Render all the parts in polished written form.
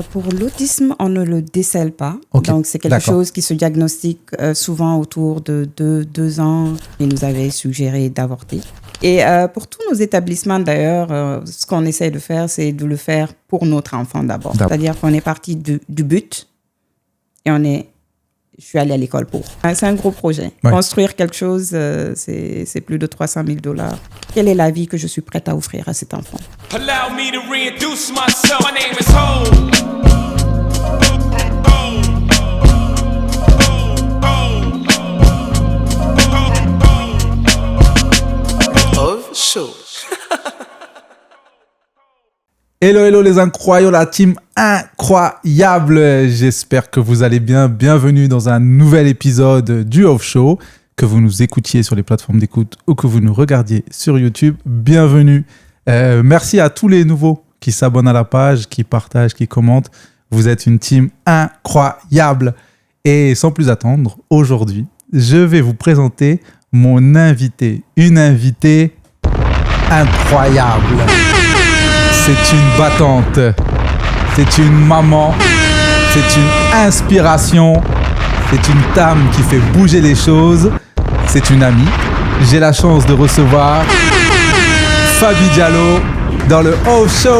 Pour l'autisme, on ne le décèle pas. Okay. Donc, c'est quelque chose qui se diagnostique souvent autour de 2 ans. Ils nous avaient suggéré d'avorter. Et pour tous nos établissements, d'ailleurs, ce qu'on essaie de faire, c'est de le faire pour notre enfant d'abord. C'est-à-dire qu'on est parti du but et je suis allée à l'école pour. C'est un gros projet. Ouais. Construire quelque chose, c'est plus de $300,000. Quelle est la vie que je suis prête à offrir à cet enfant? Allow me to reintroduce myself. My name is Of Show. Hello les incroyables, la team incroyable. J'espère que vous allez bien. Bienvenue dans un nouvel épisode du Of Show. Que vous nous écoutiez sur les plateformes d'écoute ou que vous nous regardiez sur YouTube, bienvenue. Merci à tous les nouveaux qui s'abonnent à la page, qui partagent, qui commentent. Vous êtes une team incroyable. Et sans plus attendre, aujourd'hui, je vais vous présenter mon invité. Une invitée incroyable. C'est une battante, c'est une maman, c'est une inspiration, c'est une dame qui fait bouger les choses, c'est une amie. J'ai la chance de recevoir Fabi Diallo dans le Of Show.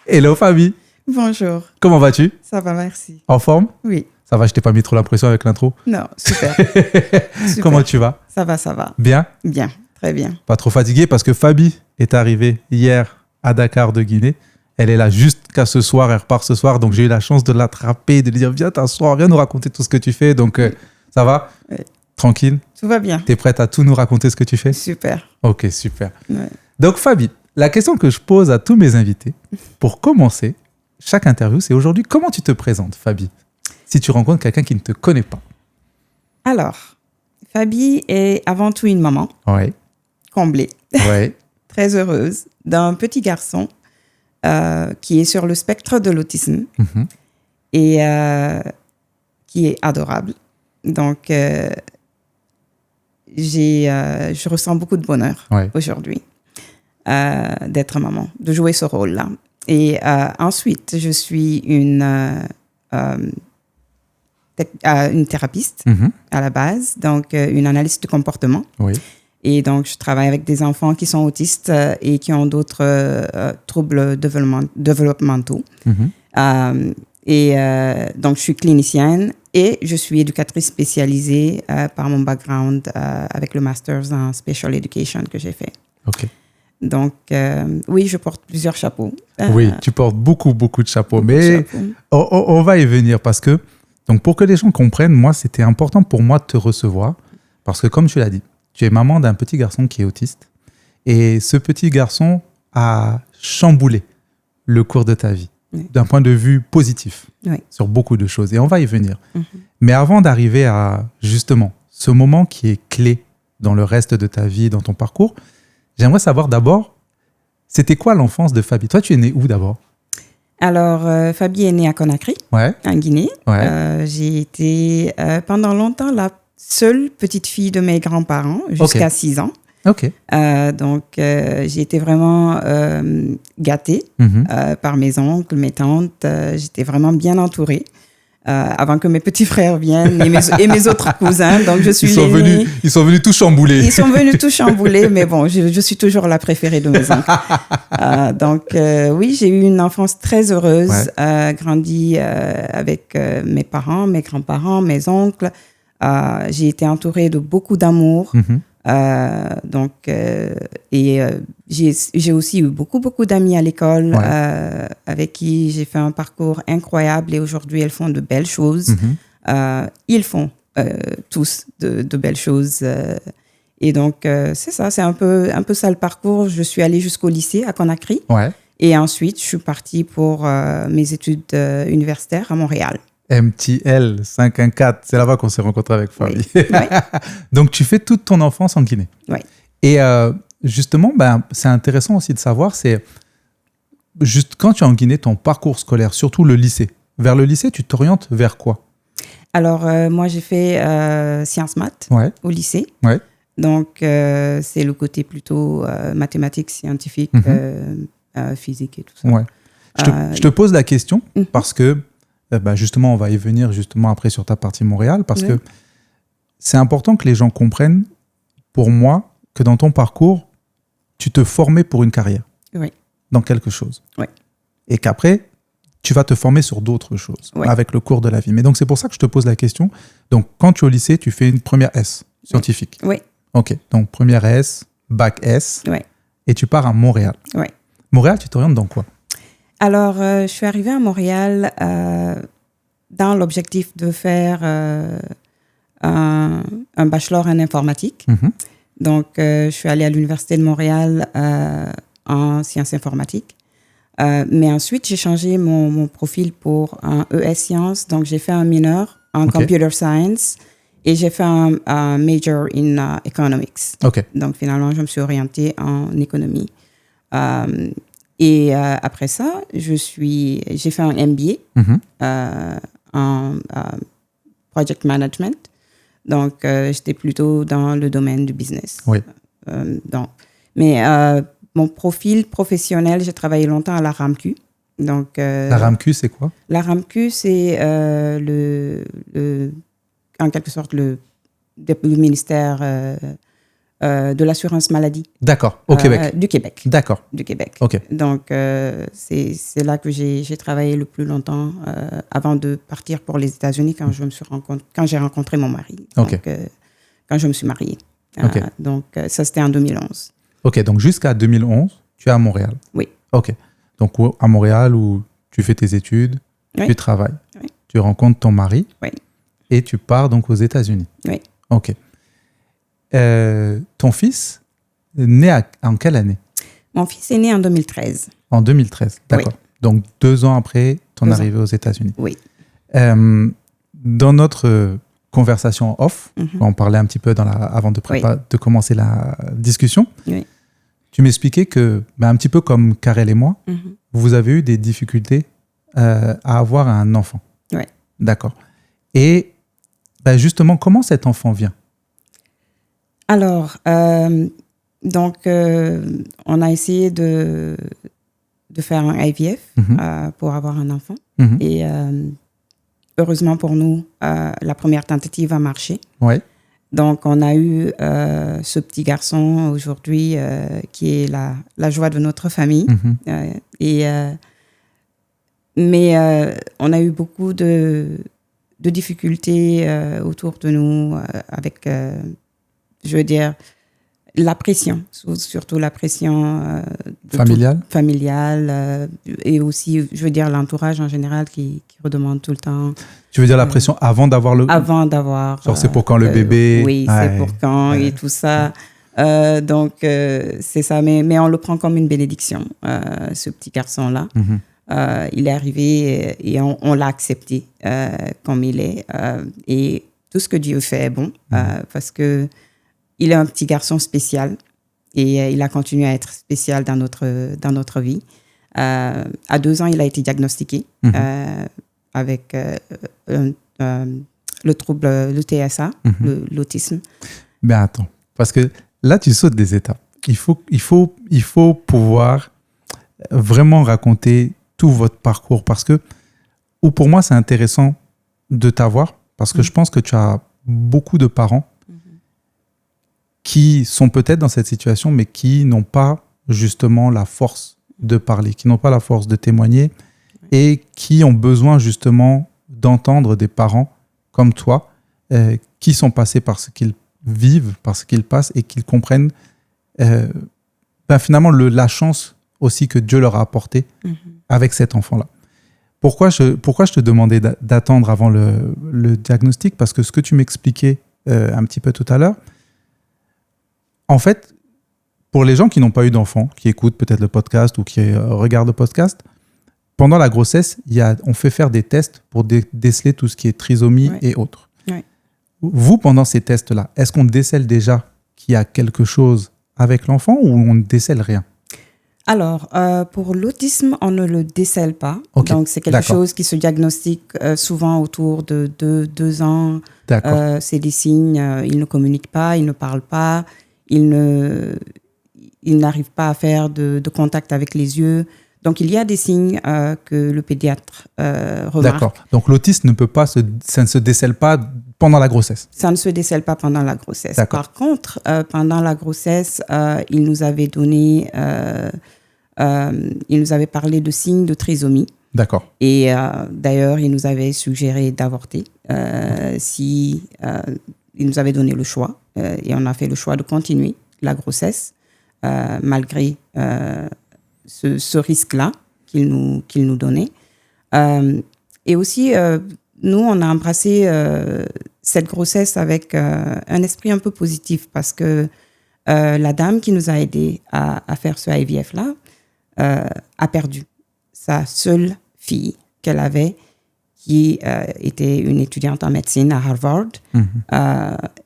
Hello Fabi. Bonjour. Comment vas-tu? Ça va, merci. En forme? Oui. Ça va, je t'ai pas mis trop l'impression avec l'intro? Non, super. Super. Comment tu vas? Ça va. Bien? Bien. Très bien. Pas trop fatigué parce que Fabi est arrivée hier à Dakar de Guinée. Elle est là jusqu'à ce soir, elle repart ce soir. Donc j'ai eu la chance de l'attraper, de lui dire viens t'asseoir, viens nous raconter tout ce que tu fais. Donc ça va? Oui. Tranquille? Tout va bien. T'es prête à tout nous raconter ce que tu fais? Super. Ok, super. Ouais. Donc Fabi, la question que je pose à tous mes invités, pour commencer chaque interview, c'est aujourd'hui comment tu te présentes Fabi? Si tu rencontres quelqu'un qui ne te connaît pas. Alors, Fabi est avant tout une maman. Ouais. Comblée, ouais. Très heureuse, d'un petit garçon qui est sur le spectre de l'autisme et qui est adorable. Donc, je ressens beaucoup de bonheur aujourd'hui d'être maman, de jouer ce rôle-là. Et ensuite, je suis une thérapeute à la base, donc une analyste de comportement. Oui. Et donc, je travaille avec des enfants qui sont autistes et qui ont d'autres troubles développementaux. Donc, je suis clinicienne et je suis éducatrice spécialisée par mon background avec le Masters en Special Education que j'ai fait. OK. Donc, oui, je porte plusieurs chapeaux. Oui, tu portes beaucoup de chapeaux. Mais on va y venir parce que, donc pour que les gens comprennent, moi, c'était important pour moi de te recevoir parce que, comme tu l'as dit, tu es maman d'un petit garçon qui est autiste et ce petit garçon a chamboulé le cours de ta vie d'un point de vue positif sur beaucoup de choses et on va y venir. Mais avant d'arriver à justement ce moment qui est clé dans le reste de ta vie, dans ton parcours, j'aimerais savoir d'abord, c'était quoi l'enfance de Fabi? Toi, tu es née où d'abord? Alors, Fabi est née à Conakry, en Guinée. J'ai été pendant longtemps la seule petite fille de mes grands-parents jusqu'à 6 ans. Donc, j'ai été vraiment gâtée par mes oncles, mes tantes. J'étais vraiment bien entourée avant que mes petits frères viennent et mes autres cousins. Donc, je suis ils sont venus tout chambouler. Ils sont venus tout chambouler, mais bon, je suis toujours la préférée de mes oncles. Donc, oui, j'ai eu une enfance très heureuse, grandi avec mes parents, mes grands-parents, mes oncles. J'ai été entourée de beaucoup d'amour. J'ai aussi eu beaucoup d'amis à l'école avec qui j'ai fait un parcours incroyable et aujourd'hui elles font de belles choses. Ils font tous de belles choses et donc c'est ça, c'est un peu ça le parcours. Je suis allée jusqu'au lycée à Conakry et ensuite je suis partie pour mes études universitaires à Montréal. MTL 514, c'est là-bas qu'on s'est rencontrés avec Fabi. Donc, tu fais toute ton enfance en Guinée. Et justement, c'est intéressant aussi de savoir, c'est juste quand tu es en Guinée, ton parcours scolaire, surtout le lycée. Vers le lycée, tu t'orientes vers quoi? Alors, moi, j'ai fait sciences maths au lycée. Donc, c'est le côté plutôt mathématiques, scientifiques, physique et tout ça. Ouais. Je te pose la question parce que, justement, on va y venir justement après sur ta partie Montréal, parce que c'est important que les gens comprennent, pour moi, que dans ton parcours, tu te formais pour une carrière. Oui. Dans quelque chose. Oui. Et qu'après, tu vas te former sur d'autres choses avec le cours de la vie. Mais donc, c'est pour ça que je te pose la question. Donc, quand tu es au lycée, tu fais une première S, scientifique. Oui. OK. Donc, première S, bac S. Oui. Et tu pars à Montréal. Oui. Montréal, tu t'orientes dans quoi? Alors, je suis arrivée à Montréal dans l'objectif de faire un bachelor en informatique. Mm-hmm. Donc, je suis allée à l'Université de Montréal en sciences informatiques. Mais ensuite, j'ai changé mon profil pour un ES Sciences. Donc, j'ai fait un mineur en Computer Science et j'ai fait un major in Economics. Donc, finalement, je me suis orientée en économie. Et après ça, j'ai fait un MBA en Project Management. Donc, j'étais plutôt dans le domaine du business. Oui. Mais mon profil professionnel, j'ai travaillé longtemps à la RAMQ. Donc, la RAMQ, c'est quoi? La RAMQ, c'est en quelque sorte le ministère de l'assurance maladie. D'accord, au Québec. Du Québec. D'accord. Du Québec. OK. Donc, c'est là que j'ai travaillé le plus longtemps avant de partir pour les États-Unis quand j'ai rencontré mon mari. Donc, quand je me suis mariée. Donc, ça, c'était en 2011. OK, donc jusqu'à 2011, tu es à Montréal. Oui. OK. Donc, à Montréal, où tu fais tes études, tu travailles, tu rencontres ton mari et tu pars donc aux États-Unis. Oui. OK. Ton fils est né en quelle année? Mon fils est né en 2013. En 2013, d'accord. Oui. Donc, 2 ans après ton arrivée aux États-Unis. Oui. Dans notre conversation off, quand on parlait un petit peu avant de commencer la discussion, tu m'expliquais que, un petit peu comme Karel et moi, vous avez eu des difficultés à avoir un enfant. Oui. D'accord. Et justement, comment cet enfant vient? Alors, donc, on a essayé de faire un IVF pour avoir un enfant. Et heureusement pour nous, la première tentative a marché. Ouais. Donc, on a eu ce petit garçon aujourd'hui qui est la joie de notre famille. Mais on a eu beaucoup de difficultés autour de nous avec, je veux dire, la pression, surtout la pression familiale et aussi, je veux dire, l'entourage en général qui redemande tout le temps. Tu veux dire la pression avant d'avoir le... Avant d'avoir... Genre, c'est pour quand le bébé... Oui, c'est pour quand et tout ça. Donc, c'est ça. Mais on le prend comme une bénédiction, ce petit garçon-là. Il est arrivé et on l'a accepté comme il est. Et tout ce que Dieu fait est bon parce que il est un petit garçon spécial et il a continué à être spécial dans notre vie. À 2 ans, il a été diagnostiqué avec le trouble, le TSA, l'autisme. Mais attends, parce que là, tu sautes des étapes. Il faut pouvoir vraiment raconter tout votre parcours parce que, ou pour moi, c'est intéressant de t'avoir parce que je pense que tu as beaucoup de parents qui sont peut-être dans cette situation, mais qui n'ont pas justement la force de parler, qui n'ont pas la force de témoigner et qui ont besoin justement d'entendre des parents comme toi qui sont passés par ce qu'ils vivent, par ce qu'ils passent et qu'ils comprennent finalement la chance aussi que Dieu leur a apportée avec cet enfant-là. Pourquoi je te demandais d'attendre avant le diagnostic? Parce que ce que tu m'expliquais un petit peu tout à l'heure, en fait, pour les gens qui n'ont pas eu d'enfant, qui écoutent peut-être le podcast ou qui regardent le podcast, pendant la grossesse, on fait faire des tests pour déceler tout ce qui est trisomie et autres. Ouais. Vous, pendant ces tests-là, est-ce qu'on décèle déjà qu'il y a quelque chose avec l'enfant ou on ne décèle rien? Alors, pour l'autisme, on ne le décèle pas. Okay. Donc, c'est quelque chose qui se diagnostique souvent autour de 2 ans. C'est des signes, il ne communique pas, il ne parle pas, il il n'arrive pas à faire de contact avec les yeux. Donc, il y a des signes que le pédiatre remarque. D'accord. Donc, l'autisme ça ne se décèle pas pendant la grossesse. Ça ne se décèle pas pendant la grossesse. D'accord. Par contre, pendant la grossesse, il nous avait donné, il nous avait parlé de signes de trisomie. D'accord. Et d'ailleurs, il nous avait suggéré d'avorter si il nous avait donné le choix. Et on a fait le choix de continuer la grossesse malgré ce risque-là qu'il nous donnait. Et aussi, nous, on a embrassé cette grossesse avec un esprit un peu positif parce que la dame qui nous a aidés à faire ce IVF-là a perdu sa seule fille qu'elle avait, qui était une étudiante en médecine à Harvard.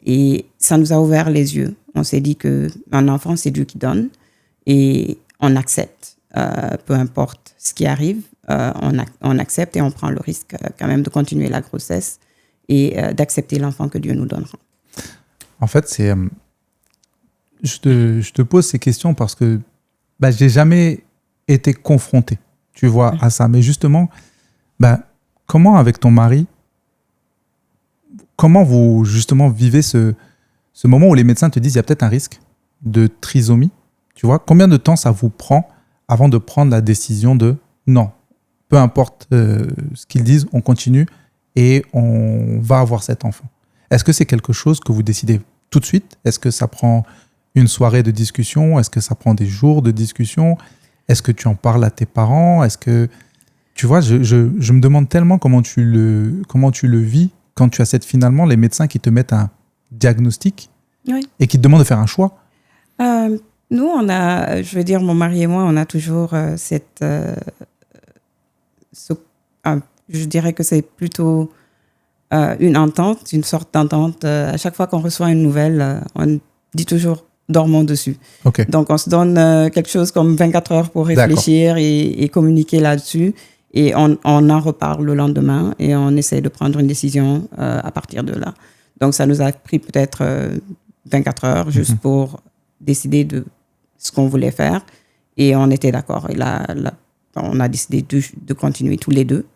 Et ça nous a ouvert les yeux. On s'est dit qu'un enfant, c'est Dieu qui donne. Et on accepte, peu importe ce qui arrive, on accepte et on prend le risque quand même de continuer la grossesse et d'accepter l'enfant que Dieu nous donnera. En fait, je te pose ces questions parce que j'ai jamais été confronté, tu vois, à ça. Mais justement, comment avec ton mari, comment vous justement vivez ce moment où les médecins te disent il y a peut-être un risque de trisomie, tu vois? Combien de temps ça vous prend avant de prendre la décision de non, peu importe ce qu'ils disent, on continue et on va avoir cet enfant? Est-ce que c'est quelque chose que vous décidez tout de suite? Est-ce que ça prend une soirée de discussion? Est-ce que ça prend des jours de discussion? Est-ce que tu en parles à tes parents? Est-ce que, tu vois, je me demande tellement comment tu le vis quand tu as finalement les médecins qui te mettent un diagnostic et qui te demandent de faire un choix. Nous, je veux dire, mon mari et moi, on a toujours je dirais que c'est plutôt une entente, une sorte d'entente. À chaque fois qu'on reçoit une nouvelle, on dit toujours dormons dessus. Okay. Donc, on se donne quelque chose comme 24 heures pour réfléchir et communiquer là-dessus. Et on en reparle le lendemain et on essaie de prendre une décision à partir de là. Donc, ça nous a pris peut-être 24 heures juste pour décider de ce qu'on voulait faire. Et on était d'accord. Et là, on a décidé de continuer tous les deux.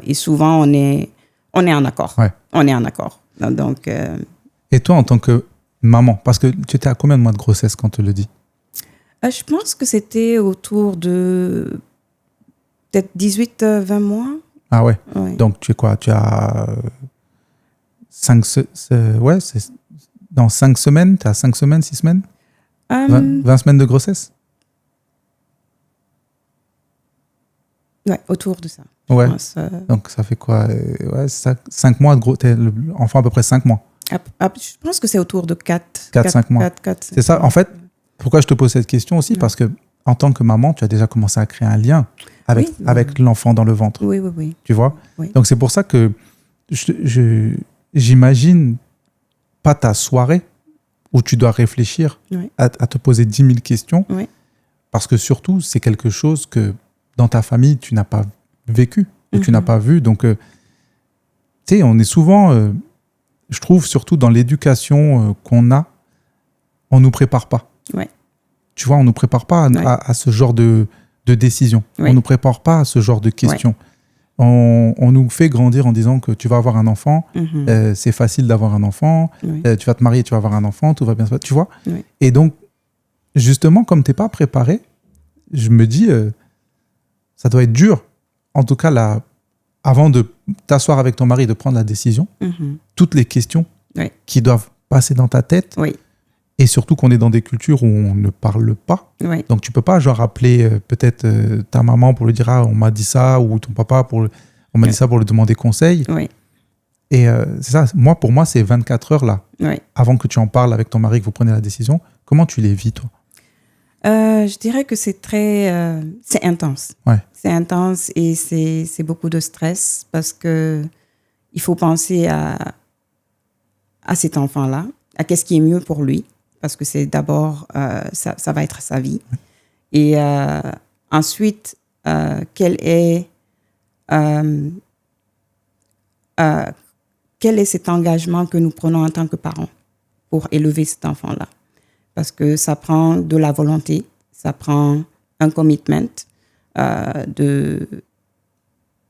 Et souvent, on est en accord. Ouais. On est en accord. Donc, et toi, en tant que maman, parce que tu étais à combien de mois de grossesse quand on te le dit? Je pense que c'était autour de peut-être 18-20 mois. Ah ouais. Ouais. Donc, tu es quoi? Tu as 5 semaines? Tu as 5 semaines, 6 semaines? 20 semaines de grossesse? Ouais, autour de ça. Ouais. Donc, ça fait quoi? 5 mois de grossesse. Enfant à peu près 5 mois. Je pense que c'est autour de 4-5 mois. 4, c'est ça. En fait, pourquoi je te pose cette question aussi? Parce que en tant que maman, tu as déjà commencé à créer un lien avec l'enfant dans le ventre. Oui. Tu vois? Oui. Donc, c'est pour ça que j'imagine pas ta soirée où tu dois réfléchir à te poser 10 000 questions. Oui. Parce que surtout, c'est quelque chose que dans ta famille, tu n'as pas vécu ou tu n'as pas vu. Donc, tu sais, on est souvent... je trouve surtout dans l'éducation qu'on a, on ne nous prépare pas. Ouais. Tu vois, on ne nous prépare pas à ce genre de décision. On ne nous prépare pas à ce genre de questions. On nous fait grandir en disant que tu vas avoir un enfant, c'est facile d'avoir un enfant, tu vas te marier, tu vas avoir un enfant, tout va bien se passer, tu vois. Et donc, justement, comme tu n'es pas préparé, je me dis, ça doit être dur. En tout cas, là, avant de t'asseoir avec ton mari et de prendre la décision, toutes les questions qui doivent passer dans ta tête, et surtout qu'on est dans des cultures où on ne parle pas. Donc, tu ne peux pas genre appeler peut-être ta maman pour lui dire « Ah, on m'a dit ça » ou ton papa, on m'a dit ça pour lui demander conseil. Et c'est ça, pour moi, c'est 24 heures là, avant que tu en parles avec ton mari, que vous preniez la décision. Comment tu les vis, toi? Je dirais que c'est c'est intense. C'est intense et c'est beaucoup de stress parce que il faut penser à cet enfant-là, à qu'est-ce qui est mieux pour lui, parce que c'est d'abord, ça va être sa vie. Et ensuite, quel est cet engagement que nous prenons en tant que parents pour élever cet enfant-là? parce que ça prend de la volonté, ça prend un commitment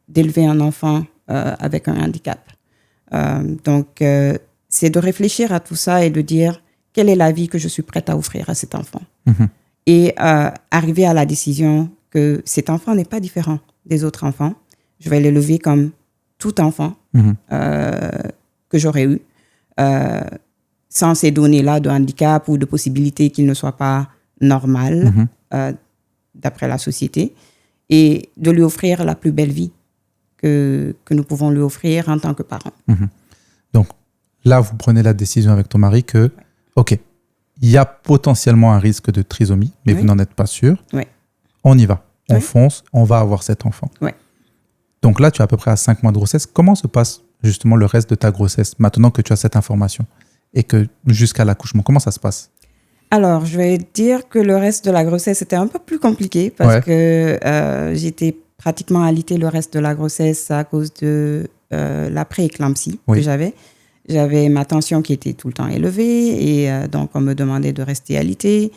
d'élever un enfant avec un handicap. Donc, c'est de réfléchir à tout ça et de dire quelle est la vie que je suis prête à offrir à cet enfant. Et arriver à la décision que cet enfant n'est pas différent des autres enfants. Je vais l'élever comme tout enfant que j'aurais eu, sans ces données-là de handicap ou de possibilité qu'il ne soit pas normal d'après la société, et de lui offrir la plus belle vie que nous pouvons lui offrir en tant que parents. Donc là, vous prenez la décision avec ton mari que, OK, il y a potentiellement un risque de trisomie, mais vous n'en êtes pas sûr. On y va, on fonce, on va avoir cet enfant. Donc là, tu es à peu près à 5 mois de grossesse. Comment se passe justement le reste de ta grossesse, maintenant que tu as cette information et que jusqu'à l'accouchement, comment ça se passe? Alors, je vais dire que le reste de la grossesse était un peu plus compliqué parce que j'étais pratiquement alitée le reste de la grossesse à cause de la pré-éclampsie que j'avais. J'avais ma tension qui était tout le temps élevée et donc on me demandait de rester alitée.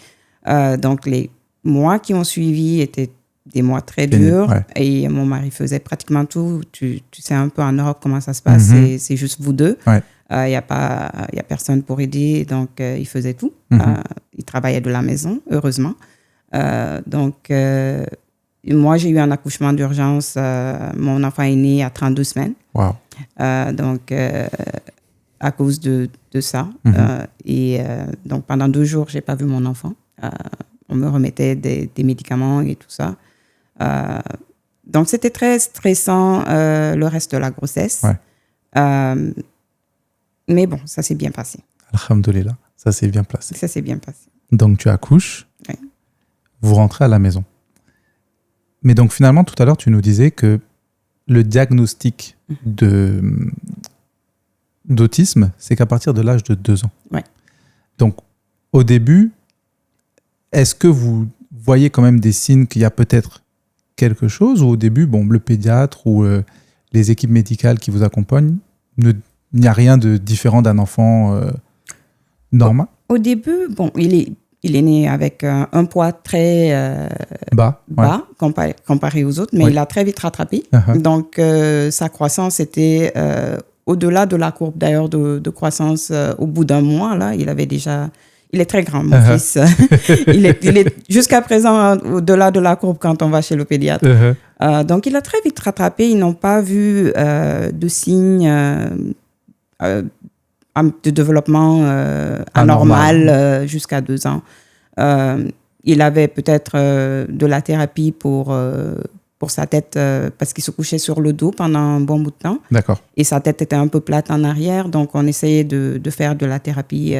Donc, les mois qui ont suivi étaient des mois très durs et mon mari faisait pratiquement tout. Tu sais un peu en Europe comment ça se passe, c'est juste vous deux. Il y a personne pour aider, donc il faisait tout. Il travaillait de la maison, heureusement. Donc, moi, j'ai eu un accouchement d'urgence. Mon enfant est né à 32 semaines. Donc, à cause de ça. Donc, pendant 2 jours, je n'ai pas vu mon enfant. On me remettait des médicaments et tout ça. Donc, c'était très stressant le reste de la grossesse. Mais bon, ça s'est bien passé. Alhamdoulilah, ça s'est bien passé. Ça s'est bien passé. Donc, tu accouches, vous rentrez à la maison. Mais donc, finalement, tout à l'heure, tu nous disais que le diagnostic d'autisme, c'est qu'à partir de l'âge de 2 ans. Donc, au début, est-ce que vous voyez quand même des signes qu'il y a peut-être quelque chose, ou au début, le pédiatre ou les équipes médicales qui vous accompagnent, il n'y a rien de différent d'un enfant normal? Au début, il est né avec un poids très bas comparé aux autres, mais il a très vite rattrapé. Donc, sa croissance était au-delà de la courbe d'ailleurs de croissance. Au bout d'un mois, là, il est très grand, mon fils. il est jusqu'à présent au-delà de la courbe quand on va chez le pédiatre. Donc, il a très vite rattrapé. Ils n'ont pas vu de signes de développement anormal jusqu'à 2 ans. Il avait peut-être de la thérapie pour sa tête parce qu'il se couchait sur le dos pendant un bon bout de temps. Et sa tête était un peu plate en arrière. Donc, on essayait de faire de la thérapie,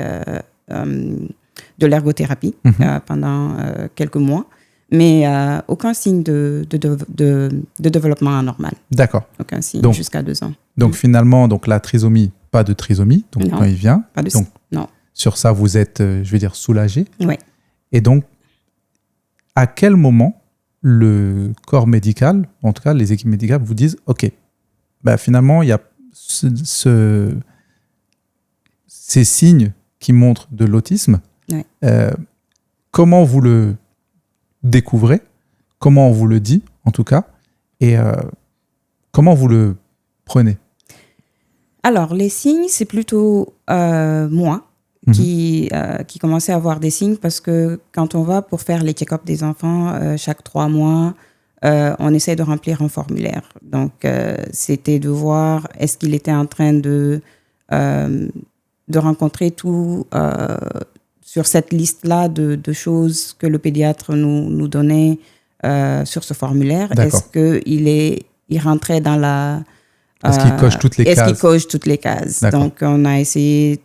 de l'ergothérapie pendant quelques mois. Mais aucun signe de développement anormal. Aucun signe jusqu'à 2 ans. Donc, finalement, la trisomie, pas de trisomie. Donc, quand il vient, sur ça, vous êtes, je vais dire, soulagé. Et donc, à quel moment le corps médical, en tout cas les équipes médicales, vous disent « Ok, finalement, il y a ces signes qui montrent de l'autisme. Comment vous le découvrez? Comment on vous le dit, en tout cas? Et comment vous le prenez? » Alors, les signes, c'est plutôt moi qui commençait à avoir des signes parce que quand on va pour faire les check-up des enfants chaque 3 mois, on essaie de remplir un formulaire. Donc, c'était de voir est-ce qu'il était en train de rencontrer tout sur cette liste-là de choses que le pédiatre nous donnait sur ce formulaire. Est-ce qu'il rentrait dans la... Est-ce qu'il coche toutes les cases? Est-ce qu'il coche toutes les cases? Donc, on a essayé...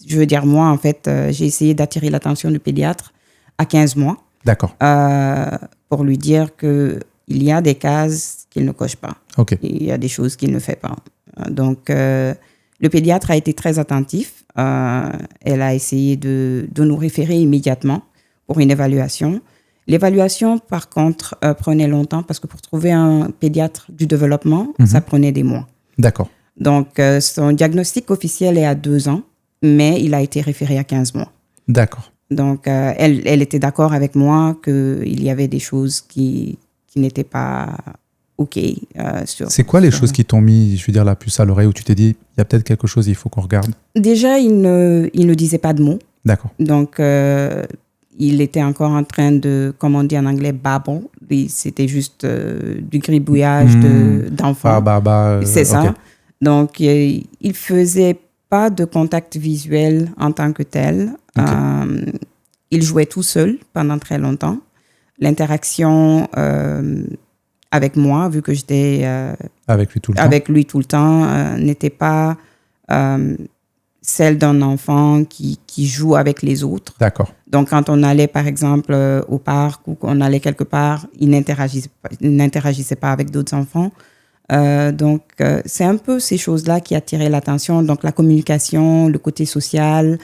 Je veux dire, moi, en fait, j'ai essayé d'attirer l'attention du pédiatre à 15 mois. Pour lui dire qu'il y a des cases qu'il ne coche pas. Il y a des choses qu'il ne fait pas. Donc, le pédiatre a été très attentif. Elle a essayé de nous référer immédiatement pour une évaluation. L'évaluation, par contre, prenait longtemps parce que pour trouver un pédiatre du développement, ça prenait des mois. Donc, son diagnostic officiel est à 2 ans, mais il a été référé à 15 mois. D'accord. Donc, elle était d'accord avec moi qu'il y avait des choses qui n'étaient pas OK. C'est quoi les choses qui t'ont mis, je veux dire, la puce à l'oreille, où tu t'es dit, il y a peut-être quelque chose, il faut qu'on regarde? Déjà, il ne disait pas de mots. D'accord. Donc, il était encore en train de, comme on dit en anglais, babble. C'était juste du gribouillage d'enfants. C'est ça. Okay. Donc, il ne faisait pas de contact visuel en tant que tel. Okay. Il jouait tout seul pendant très longtemps. L'interaction avec moi, vu que j'étais avec lui tout le temps, n'était pas celle d'un enfant qui joue avec les autres. D'accord. Donc, quand on allait, par exemple, au parc ou qu'on allait quelque part, il n'interagissait pas avec d'autres enfants. Donc, c'est un peu ces choses-là qui attiraient l'attention. Donc, la communication, le côté social.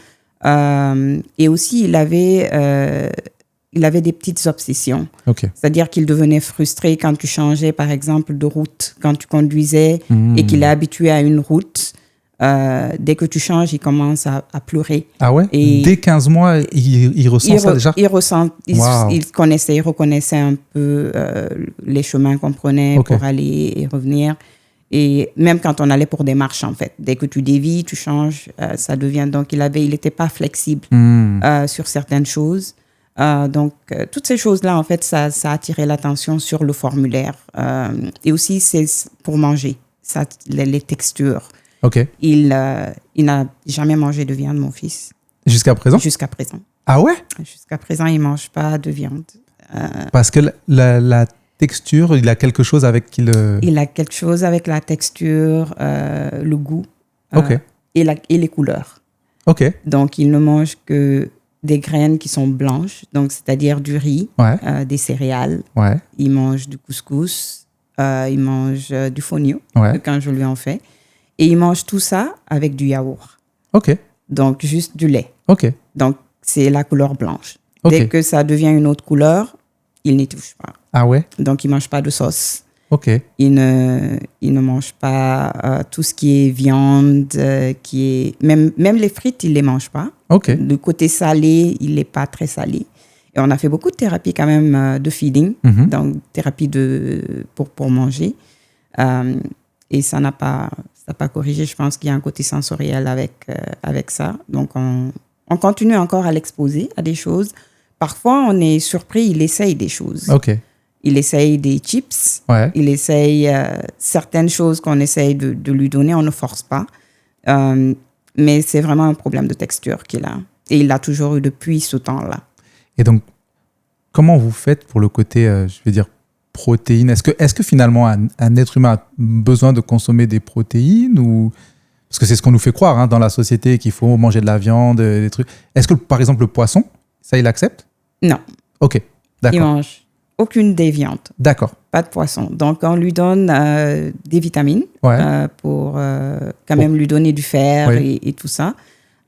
Et aussi, il avait des petites obsessions. Okay. C'est-à-dire qu'il devenait frustré quand tu changeais, par exemple, de route, quand tu conduisais et qu'il est habitué à une route. Dès que tu changes, il commence à pleurer. Ah ouais? Et dès 15 mois, il ressent ça déjà? Il reconnaissait un peu les chemins qu'on prenait pour aller et revenir. Et même quand on allait pour des marches, en fait. Dès que tu dévies, tu changes, ça devient... Donc, il n'était pas flexible sur certaines choses. Donc, toutes ces choses-là, en fait, ça a attiré l'attention sur le formulaire. Et aussi, c'est pour manger, les textures. Okay. Il n'a jamais mangé de viande, mon fils. Jusqu'à présent? Jusqu'à présent. Ah ouais? Jusqu'à présent, il ne mange pas de viande. Parce que la texture, il a quelque chose avec qui le... Il a quelque chose avec la texture, le goût et les couleurs. OK. Donc, il ne mange que des graines qui sont blanches, donc c'est-à-dire du riz, des céréales. Ouais. Il mange du couscous, il mange du fonio quand je lui en fais. Et il mange tout ça avec du yaourt. OK. Donc, juste du lait. OK. Donc, c'est la couleur blanche. Okay. Dès que ça devient une autre couleur, il n'y touche pas. Ah ouais? Donc, il ne mange pas de sauce. OK. Il ne mange pas tout ce qui est viande, même les frites, il ne les mange pas. OK. Le côté salé, il n'est pas très salé. Et on a fait beaucoup de thérapies quand même de feeding, donc thérapie pour manger. Et ça n'a pas corrigé. Je pense qu'il y a un côté sensoriel avec ça. Donc, on continue encore à l'exposer à des choses. Parfois, on est surpris, il essaye des choses. OK. Il essaye des chips. Ouais. Il essaye certaines choses qu'on essaye de lui donner. On ne force pas. Mais c'est vraiment un problème de texture qu'il a. Et il l'a toujours eu depuis ce temps-là. Et donc, comment vous faites pour le côté, je vais dire, protéines? Est-ce que finalement un être humain a besoin de consommer des protéines ou... Parce que c'est ce qu'on nous fait croire dans la société, qu'il faut manger de la viande, des trucs. Est-ce que par exemple le poisson, ça il accepte? Non. OK, d'accord. Il mange aucune des viandes. D'accord. Pas de poisson. Donc on lui donne des vitamines pour quand même lui donner du fer et tout ça.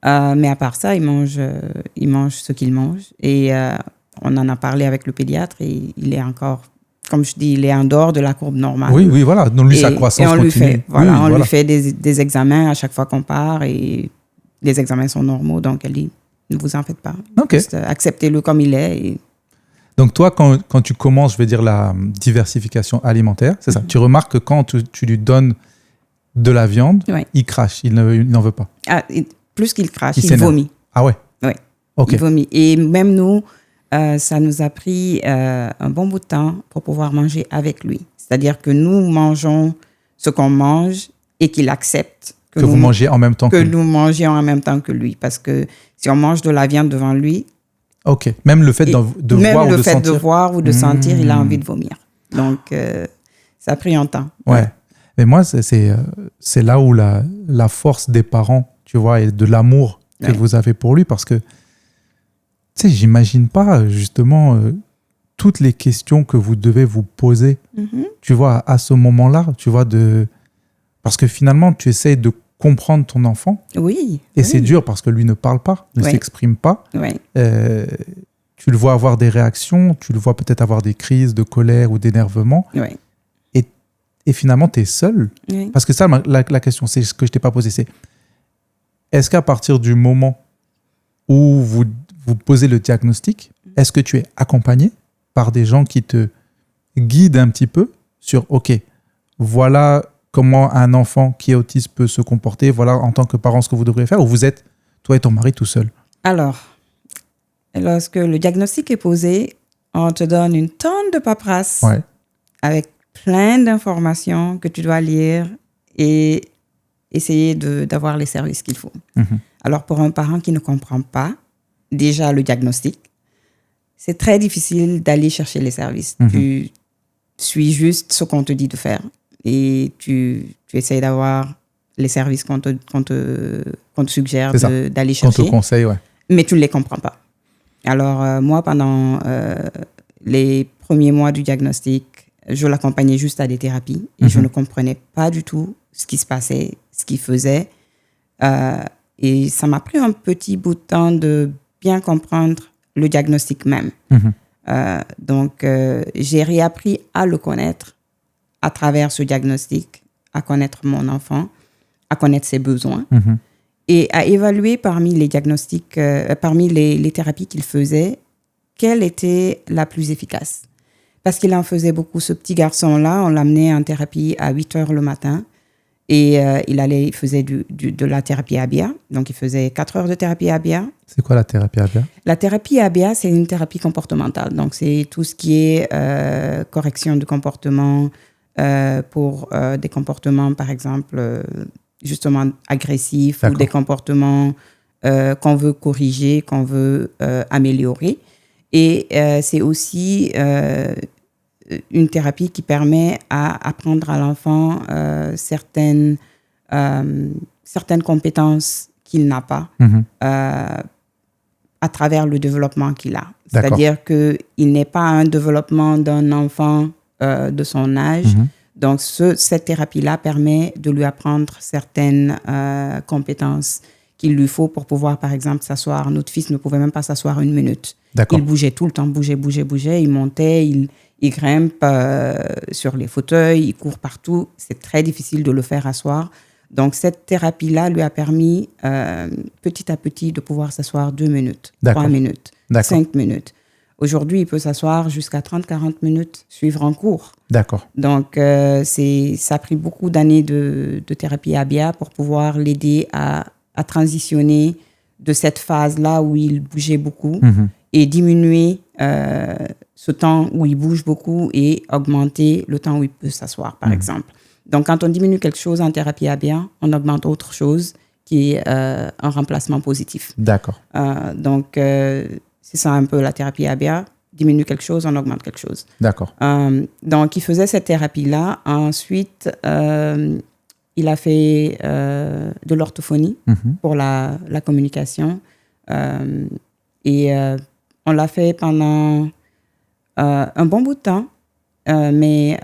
Mais à part ça, il mange ce qu'il mange. Et on en a parlé avec le pédiatre et il est encore... Comme je dis, il est en dehors de la courbe normale. Oui, voilà. Donc, lui, sa croissance continue. On lui fait des examens à chaque fois qu'on part et les examens sont normaux. Donc, elle dit, ne vous en faites pas. Okay. Juste acceptez-le comme il est. Et... Donc, toi, quand tu commences, je vais dire, la diversification alimentaire, c'est ça. Tu remarques que quand tu lui donnes de la viande, il crache, il n'en veut pas. Ah, plus qu'il crache, il vomit. Ah ouais? Oui, okay. Il vomit. Et même nous... ça nous a pris un bon bout de temps pour pouvoir manger avec lui. C'est-à-dire que nous mangeons ce qu'on mange et qu'il accepte que vous mangez en même temps que lui. Nous mangions en même temps que lui. Parce que si on mange de la viande devant lui... OK. Même le fait de voir ou de sentir. Même le fait de voir ou de sentir, il a envie de vomir. Donc, ça a pris un temps. Ouais. Mais moi, c'est là où la force des parents, tu vois, et de l'amour que vous avez pour lui. Parce que tu sais, j'imagine pas justement toutes les questions que vous devez vous poser, tu vois, à ce moment-là, tu vois, parce que finalement, tu essayes de comprendre ton enfant. Oui. Et c'est dur parce que lui ne parle pas, ne s'exprime pas. Oui. Tu le vois avoir des réactions, tu le vois peut-être avoir des crises de colère ou d'énervement. Oui. Et finalement, tu es seul. Oui. Parce que ça, la question, c'est ce que je t'ai pas posé, c'est est-ce qu'à partir du moment où vous posez le diagnostic, est-ce que tu es accompagné par des gens qui te guident un petit peu sur, OK, voilà comment un enfant qui est autiste peut se comporter, voilà en tant que parent ce que vous devriez faire, ou vous êtes, toi et ton mari, tout seul? Alors, lorsque le diagnostic est posé, on te donne une tonne de paperasse avec plein d'informations que tu dois lire et essayer d'avoir les services qu'il faut. Alors, pour un parent qui ne comprend pas déjà le diagnostic, c'est très difficile d'aller chercher les services. Tu suis juste ce qu'on te dit de faire et tu essayes d'avoir les services qu'on te suggère d'aller chercher. Qu'on te conseille, mais tu ne les comprends pas. Alors, moi, pendant les premiers mois du diagnostic, je l'accompagnais juste à des thérapies et je ne comprenais pas du tout ce qui se passait, ce qu'il faisait. Et ça m'a pris un petit bout de temps de bien comprendre le diagnostic même. Donc, j'ai réappris à le connaître à travers ce diagnostic, à connaître mon enfant, à connaître ses besoins et à évaluer parmi les diagnostics, parmi les thérapies qu'il faisait, quelle était la plus efficace. Parce qu'il en faisait beaucoup. Ce petit garçon-là, on l'amenait en thérapie à 8 heures le matin et il faisait de la thérapie ABA. Donc, il faisait 4 heures de thérapie ABA. C'est quoi la thérapie ABA? La thérapie ABA, c'est une thérapie comportementale. Donc, c'est tout ce qui est correction du comportement pour des comportements, par exemple, justement agressifs ou des comportements qu'on veut corriger, qu'on veut améliorer. Et c'est aussi une thérapie qui permet à apprendre à l'enfant certaines compétences qu'il n'a pas à travers le développement qu'il a. C'est-à-dire qu'il n'est pas un développement d'un enfant de son âge. Donc, cette thérapie-là permet de lui apprendre certaines compétences qu'il lui faut pour pouvoir, par exemple, s'asseoir. Notre fils ne pouvait même pas s'asseoir 1 minute. Il bougeait tout le temps, bougeait. Il montait, il grimpe sur les fauteuils, il court partout. C'est très difficile de le faire asseoir. Donc, cette thérapie-là lui a permis, petit à petit, de pouvoir s'asseoir 2 minutes, 3 minutes, 5 minutes. Aujourd'hui, il peut s'asseoir jusqu'à 30-40 minutes, suivre en cours. D'accord. Donc, ça a pris beaucoup d'années de thérapie ABA pour pouvoir l'aider à transitionner de cette phase-là où il bougeait beaucoup et diminuer ce temps où il bouge beaucoup et augmenter le temps où il peut s'asseoir, par exemple. Donc, quand on diminue quelque chose en thérapie ABA, on augmente autre chose qui est un remplacement positif. D'accord. Donc, c'est ça un peu la thérapie ABA. Diminue quelque chose, on augmente quelque chose. D'accord. Donc, il faisait cette thérapie-là. Ensuite, il a fait de l'orthophonie pour la communication. Et on l'a fait pendant un bon bout de temps. Mais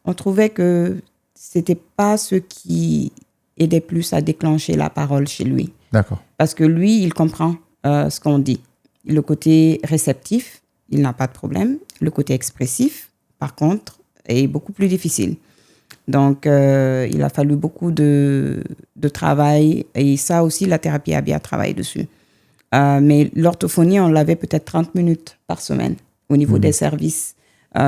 on trouvait que c'était pas ce qui aidait plus à déclencher la parole chez lui. D'accord. Parce que lui, il comprend ce qu'on dit. Le côté réceptif, il n'a pas de problème. Le côté expressif, par contre, est beaucoup plus difficile. Donc, il a fallu beaucoup de travail. Et ça aussi, la thérapie ABA travaille dessus. Mais l'orthophonie, on l'avait peut-être 30 minutes par semaine au niveau des services.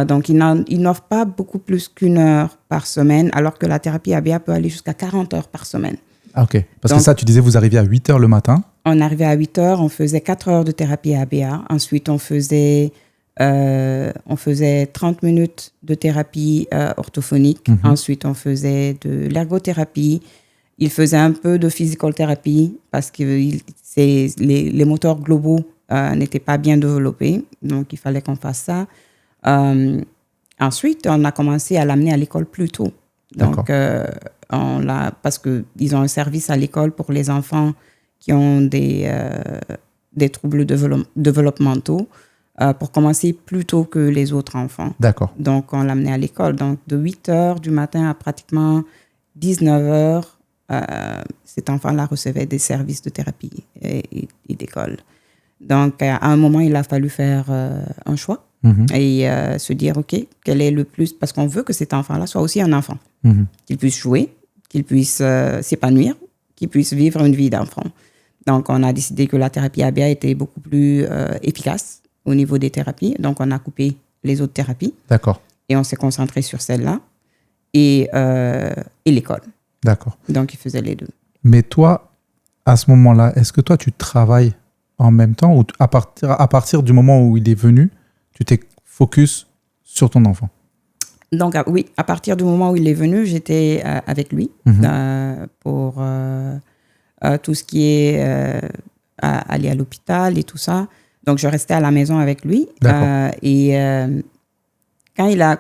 Donc, il n'offre pas beaucoup plus qu'1 heure par semaine, alors que la thérapie ABA peut aller jusqu'à 40 heures par semaine. Ah, OK. Parce que ça, tu disais, vous arriviez à 8 heures le matin. On arrivait à 8 heures, on faisait 4 heures de thérapie ABA. Ensuite, on faisait 30 minutes de thérapie orthophonique. Ensuite, on faisait de l'ergothérapie. Il faisait un peu de physical thérapie parce que les moteurs globaux n'étaient pas bien développés. Donc, il fallait qu'on fasse ça. Ensuite, on a commencé à l'amener à l'école plus tôt. Donc, parce qu'ils ont un service à l'école pour les enfants qui ont des troubles développementaux pour commencer plus tôt que les autres enfants. D'accord. Donc, on l'amenait à l'école. Donc, de 8 heures du matin à pratiquement 19 heures, cet enfant-là recevait des services de thérapie et d'école. Donc, à un moment, il a fallu faire un choix et se dire, OK, quel est le plus... Parce qu'on veut que cet enfant-là soit aussi un enfant. Qu'il puisse jouer, qu'il puisse s'épanouir, qu'il puisse vivre une vie d'enfant. Donc, on a décidé que la thérapie ABA était beaucoup plus efficace au niveau des thérapies. Donc, on a coupé les autres thérapies. D'accord. Et on s'est concentré sur celle-là et l'école. D'accord. Donc, il faisait les deux. Mais toi, à ce moment-là, est-ce que toi, tu travailles en même temps ou à partir du moment où il est venu, tu t'es focus sur ton enfant? Donc, oui, à partir du moment où il est venu, j'étais avec lui pour tout ce qui est aller à l'hôpital et tout ça. Donc, je restais à la maison avec lui. Quand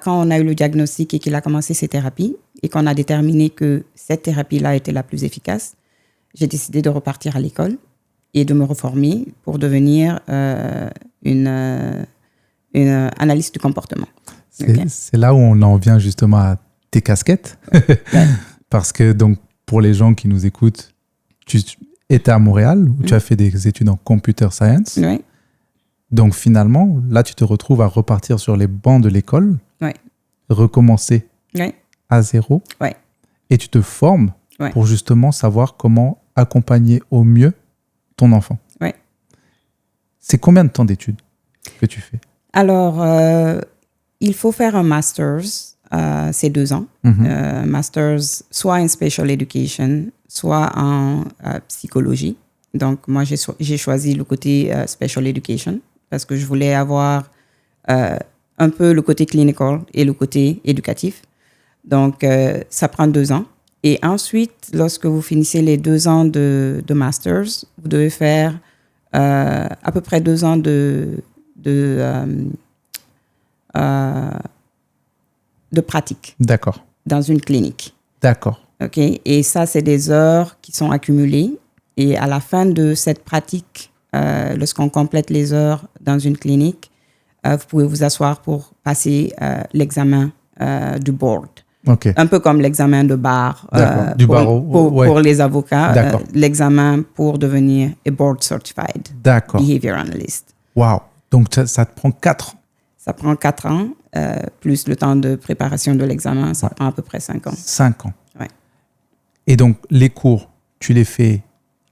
on a eu le diagnostic et qu'il a commencé ses thérapies et qu'on a déterminé que cette thérapie-là était la plus efficace, j'ai décidé de repartir à l'école et de me reformer pour devenir une analyste du comportement. C'est là où on en vient justement à tes casquettes. Parce que donc, pour les gens qui nous écoutent, tu étais à Montréal où tu as fait des études en computer science. Oui. Donc finalement, là, tu te retrouves à repartir sur les bancs de l'école, recommencer à zéro, et tu te formes pour justement savoir comment accompagner au mieux ton enfant. C'est combien de temps d'études que tu fais? Alors, il faut faire un master's, c'est 2 ans. Master's soit en special education, soit en psychologie. Donc, moi, j'ai choisi le côté special education parce que je voulais avoir un peu le côté clinical et le côté éducatif. Donc, ça prend 2 ans. Et ensuite, lorsque vous finissez les 2 ans de master's, vous devez faire à peu près 2 ans de pratique. D'accord. Dans une clinique. D'accord. OK? Et ça, c'est des heures qui sont accumulées. Et à la fin de cette pratique, lorsqu'on complète les heures dans une clinique, vous pouvez vous asseoir pour passer l'examen du board. Okay. Un peu comme l'examen de bar du barreau. Pour les avocats, l'examen pour devenir a board certified behavior analyst. Wow. Donc ça te prend 4 ans. Ça prend 4 ans, plus le temps de préparation de l'examen, ça prend à peu près 5 ans. 5 ans. Ouais. Et donc les cours, tu les fais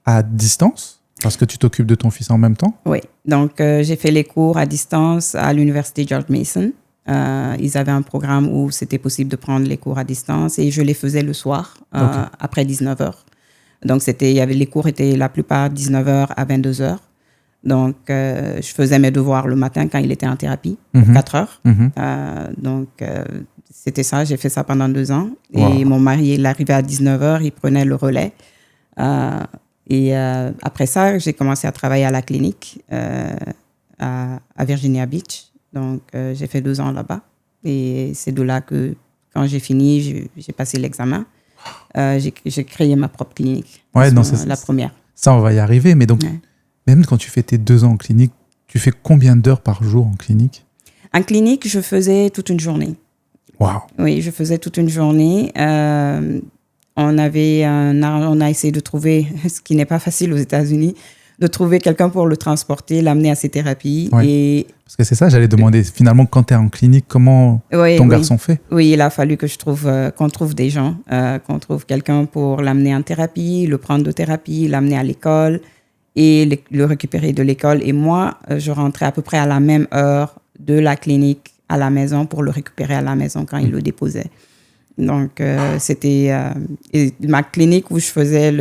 à distance parce que tu t'occupes de ton fils en même temps? Oui. Donc j'ai fait les cours à distance à l'université George Mason. Ils avaient un programme où c'était possible de prendre les cours à distance et je les faisais le soir, après 19h. Donc, les cours étaient la plupart 19h à 22h. Donc, je faisais mes devoirs le matin quand il était en thérapie, 4 heures. Donc, c'était ça. J'ai fait ça pendant 2 ans. Et mon mari, il arrivait à 19h, il prenait le relais. Et après ça, j'ai commencé à travailler à la clinique à Virginia Beach. Donc, j'ai fait 2 ans là-bas. Et c'est de là que, quand j'ai fini, j'ai passé l'examen. J'ai créé ma propre clinique. C'est la première. Ça, on va y arriver. Mais donc, même quand tu fais tes 2 ans en clinique, tu fais combien d'heures par jour en clinique? En clinique, je faisais toute une journée. Wow. Oui, je faisais toute une journée. On a essayé de trouver, ce qui n'est pas facile aux États-Unis, de trouver quelqu'un pour le transporter, l'amener à ses thérapies. Et parce que c'est ça, j'allais demander, finalement, quand tu es en clinique, comment ton garçon fait? Oui, il a fallu que qu'on trouve des gens, qu'on trouve quelqu'un pour l'amener en thérapie, le prendre de thérapie, l'amener à l'école et le récupérer de l'école. Et moi, je rentrais à peu près à la même heure de la clinique à la maison pour le récupérer à la maison quand il le déposait. Donc, c'était... ma clinique où je faisais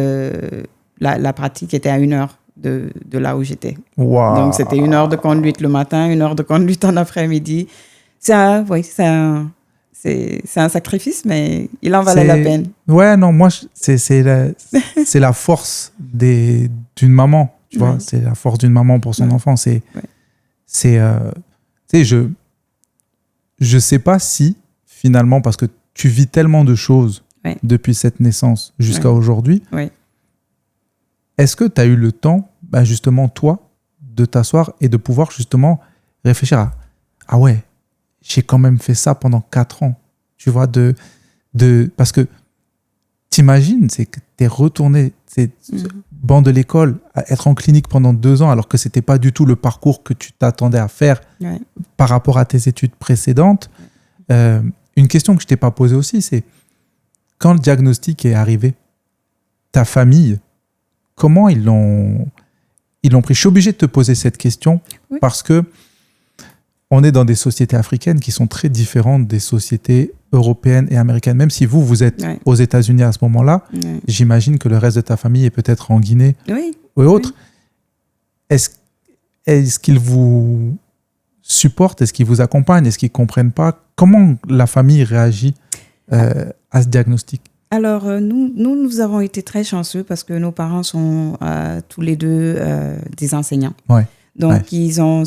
la pratique était à 1 heure de là où j'étais. Wow. Donc, c'était 1 heure de conduite le matin, 1 heure de conduite en après-midi. C'est un sacrifice, mais il en valait la peine. Ouais, non, moi, c'est la force d'une maman, tu vois. C'est la force d'une maman pour son enfant. Tu sais, je sais pas si, finalement, parce que tu vis tellement de choses depuis cette naissance jusqu'à aujourd'hui, est-ce que tu as eu le temps, justement, toi, de t'asseoir et de pouvoir justement réfléchir à « Ah ouais, j'ai quand même fait ça pendant 4 ans. » Tu vois, parce que t'imagines, c'est que t'es retourné, banc de l'école, à être en clinique pendant 2 ans alors que c'était pas du tout le parcours que tu t'attendais à faire par rapport à tes études précédentes. Une question que je t'ai pas posée aussi, c'est quand le diagnostic est arrivé, ta famille, comment ils l'ont pris? Je suis obligé de te poser cette question parce que on est dans des sociétés africaines qui sont très différentes des sociétés européennes et américaines. Même si vous êtes aux États-Unis à ce moment-là, j'imagine que le reste de ta famille est peut-être en Guinée ou autre. Est-ce qu'ils vous supportent? Est-ce qu'ils vous accompagnent? Est-ce qu'ils ne comprennent pas? Comment la famille réagit à ce diagnostic? Alors, nous avons été très chanceux parce que nos parents sont tous les deux des enseignants. Ouais. Donc, ils ont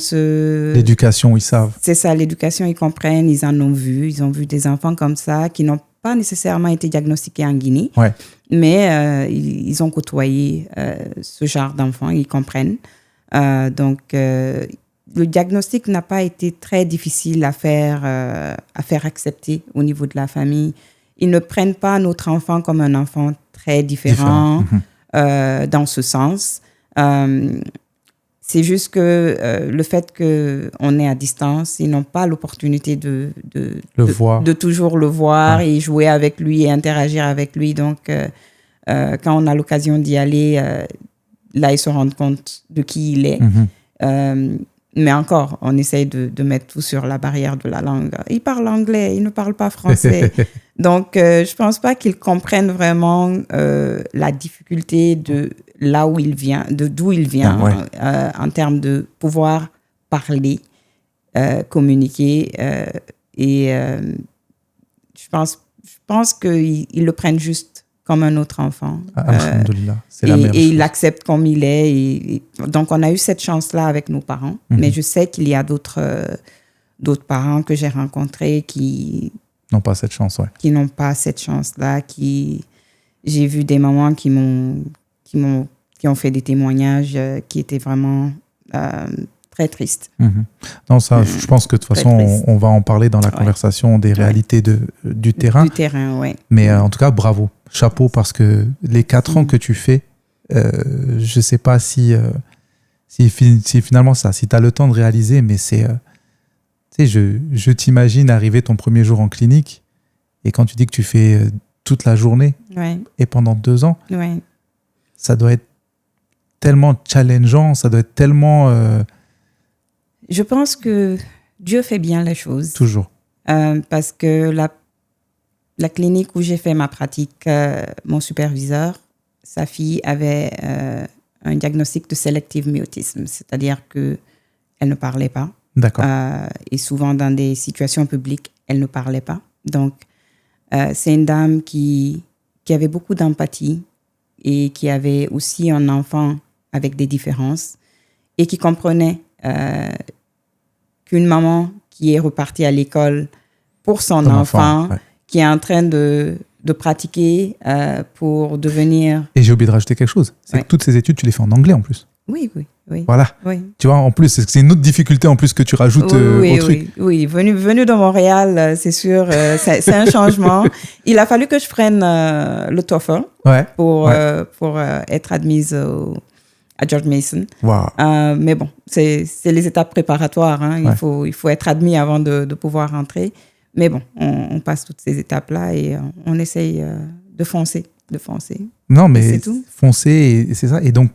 l'éducation, ils savent. C'est ça, l'éducation, ils comprennent, ils en ont vu. Ils ont vu des enfants comme ça qui n'ont pas nécessairement été diagnostiqués en Guinée, mais ils ont côtoyé ce genre d'enfants, ils comprennent. Donc, le diagnostic n'a pas été très difficile à faire accepter au niveau de la famille. Ils ne prennent pas notre enfant comme un enfant très différent. Dans ce sens. C'est juste que le fait qu'on est à distance, ils n'ont pas l'opportunité de toujours le voir et jouer avec lui et interagir avec lui. Donc, quand on a l'occasion d'y aller, là, ils se rendent compte de qui il est. Mais encore, on essaye de mettre tout sur la barrière de la langue. Il parle anglais, il ne parle pas français. Donc, je ne pense pas qu'ils comprennent vraiment la difficulté de là où il vient, d'où il vient, en termes de pouvoir parler, communiquer. Je pense qu'ils le prennent juste comme un autre enfant. Alhamdoulilah, c'est la meilleure chose. Et ils l'acceptent comme il est. Et donc, on a eu cette chance-là avec nos parents. Mais je sais qu'il y a d'autres parents que j'ai rencontrés qui n'ont pas cette chance, qui n'ont pas cette chance-là. J'ai vu des mamans qui ont fait des témoignages qui étaient vraiment très tristes. Non, ça, je pense que de toute façon, on va en parler dans la conversation des réalités du terrain. Du terrain, oui. Mais en tout cas, bravo. Chapeau, parce que les 4 ans que tu fais, je ne sais pas si finalement ça, si tu as le temps de réaliser, mais c'est... tu sais, je t'imagine arriver ton premier jour en clinique et quand tu dis que tu fais toute la journée et pendant 2 ans, ça doit être tellement challengeant, ça doit être tellement... Je pense que Dieu fait bien les choses. Toujours. Parce que la clinique où j'ai fait ma pratique, mon superviseur, sa fille avait un diagnostic de selective mutisme, c'est-à-dire qu'elle ne parlait pas. D'accord. Et souvent dans des situations publiques, elle ne parlait pas. Donc, c'est une dame qui avait beaucoup d'empathie et qui avait aussi un enfant avec des différences et qui comprenait qu'une maman qui est repartie à l'école pour son enfant qui est en train de pratiquer pour devenir... Et j'ai oublié de rajouter quelque chose. C'est que toutes ces études, tu les fais en anglais en plus. Oui. Voilà. Oui. Tu vois, en plus, c'est une autre difficulté en plus que tu rajoutes au truc. Oui, venu de Montréal, c'est sûr, c'est un changement. Il a fallu que je prenne le TOEFL pour être admise à George Mason. Wow. Mais bon, c'est les étapes préparatoires. Hein. Il faut être admis avant de pouvoir rentrer. Mais bon, on passe toutes ces étapes-là et on essaye de foncer. Non, mais c'est tout. Foncer, c'est ça. Et donc,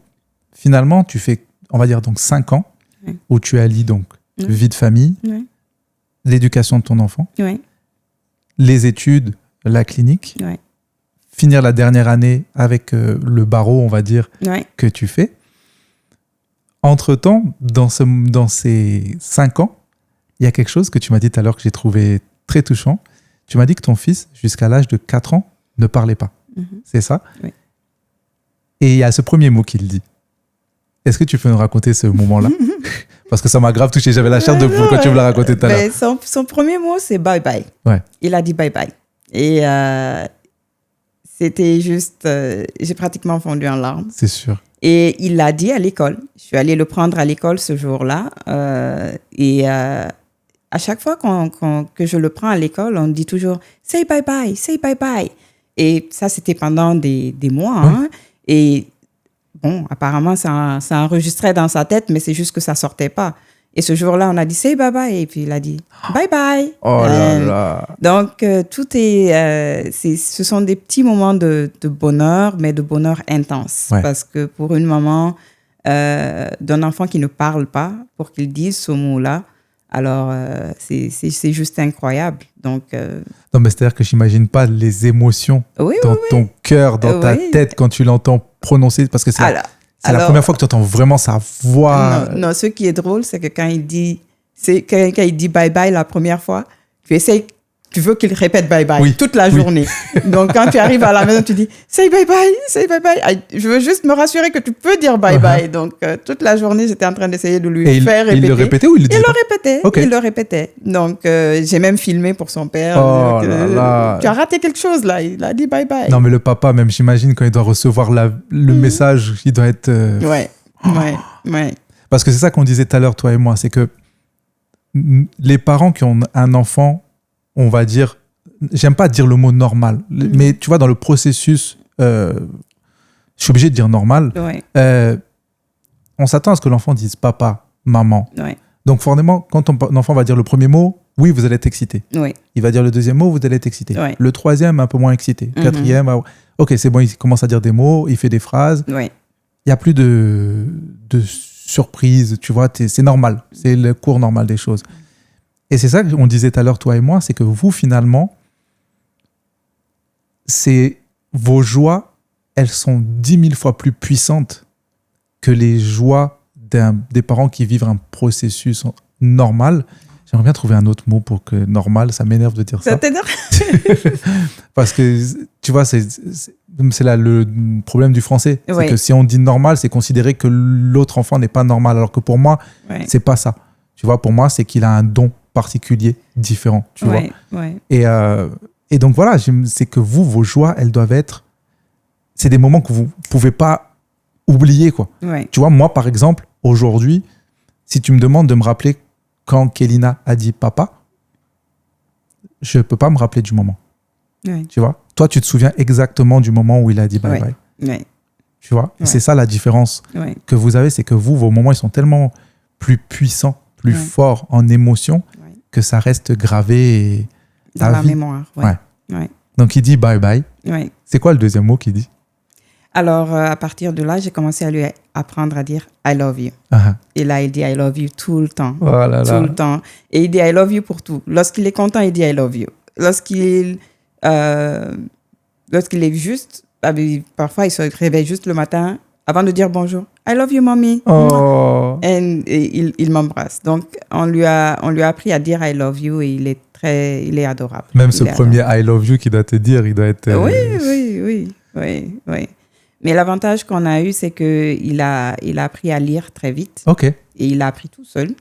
finalement, tu fais, on va dire, donc 5 ans où tu allies donc vie de famille, l'éducation de ton enfant, les études, la clinique, finir la dernière année avec le barreau, on va dire, que tu fais. Entre-temps, dans ces 5 ans, il y a quelque chose que tu m'as dit tout à l'heure que j'ai trouvé très touchant. Tu m'as dit que ton fils, jusqu'à l'âge de 4 ans, ne parlait pas. C'est ça? Oui. Et il y a ce premier mot qu'il dit. Est-ce que tu peux nous raconter ce moment-là? Parce que ça m'a grave touché. J'avais la chair de poule quand tu me l'as raconté tout à l'heure. Son premier mot, c'est bye-bye. Il a dit bye-bye. Et c'était juste... j'ai pratiquement fondu en larmes. C'est sûr. Et il l'a dit à l'école. Je suis allée le prendre à l'école ce jour-là. À chaque fois que je le prends à l'école, on dit toujours « say bye-bye, say bye-bye ». Et ça, c'était pendant des mois. Hein. Et bon, apparemment, ça enregistrait dans sa tête, mais c'est juste que ça ne sortait pas. Et ce jour-là, on a dit say bye bye. Et puis il a dit bye bye. Oh là là. Donc, tout ce sont des petits moments de bonheur, mais de bonheur intense. Ouais. Parce que pour une maman d'un enfant qui ne parle pas, pour qu'il dise ce mot-là, alors c'est juste incroyable. Donc, Non, mais c'est-à-dire que j'imagine pas les émotions dans ton cœur, dans ta tête quand tu l'entends prononcer, parce que c'est la première fois que tu entends vraiment sa voix. Non, ce qui est drôle, c'est que quand il dit bye bye la première fois, tu veux qu'il répète bye bye toute la journée. Donc, quand tu arrives à la maison, tu dis say bye bye. Je veux juste me rassurer que tu peux dire bye bye. Donc, toute la journée, j'étais en train d'essayer de lui faire répéter. Il le répétait ou il le disait? Il le répétait. Donc, j'ai même filmé pour son père. Oh là là. Tu as raté quelque chose là. Il a dit bye bye. Non, mais le papa, même, j'imagine, quand il doit recevoir le message, il doit être. Ouais. Parce que c'est ça qu'on disait tout à l'heure, toi et moi, c'est que les parents qui ont un enfant, on va dire, j'aime pas dire le mot normal, mais tu vois, dans le processus, je suis obligé de dire normal, on s'attend à ce que l'enfant dise papa, maman. Ouais. Donc, forcément, quand ton enfant va dire le premier mot, oui, vous allez être excité. Ouais. Il va dire le deuxième mot, vous allez être excité. Ouais. Le troisième, un peu moins excité. Quatrième, ok, c'est bon, il commence à dire des mots, il fait des phrases. Ouais. Il n'y a plus de surprise, tu vois, c'est normal. C'est le cours normal des choses. Et c'est ça qu'on disait tout à l'heure, toi et moi, c'est que vous, finalement, vos joies, elles sont 10 000 fois plus puissantes que les joies des parents qui vivent un processus normal. J'aimerais bien trouver un autre mot pour que normal, ça m'énerve de dire ça. Ça t'énerve? Parce que, tu vois, c'est là le problème du français. C'est que si on dit normal, c'est considérer que l'autre enfant n'est pas normal. Alors que pour moi, c'est pas ça. Tu vois, pour moi, c'est qu'il a un don particulier, différent, tu vois. Et donc voilà, c'est que vos joies, elles doivent être... C'est des moments que vous pouvez pas oublier, quoi. Tu vois, moi, par exemple, aujourd'hui, si tu me demandes de me rappeler quand Kélina a dit papa, je peux pas me rappeler du moment. Tu vois, toi, tu te souviens exactement du moment où il a dit bye bye. Tu vois, et c'est ça la différence que vous avez, c'est que vos moments, ils sont tellement plus puissants, plus forts en émotion, que ça reste gravé dans la mémoire. Donc, il dit bye bye. C'est quoi le deuxième mot qu'il dit? Alors, à partir de là, j'ai commencé à lui apprendre à dire I love you. Et là, il dit I love you tout le temps. Tout le temps. Et il dit I love you pour tout. Lorsqu'il est content, il dit I love you. Lorsqu'il est juste, parfois, il se réveille juste le matin avant de dire bonjour. I love you, mommy. Et il m'embrasse. Donc, on lui a appris à dire I love you et il est adorable. Même ce premier I love you qu'il doit te dire, il doit être... Oui. Mais l'avantage qu'on a eu, c'est qu'il a appris à lire très vite. Et il a appris tout seul.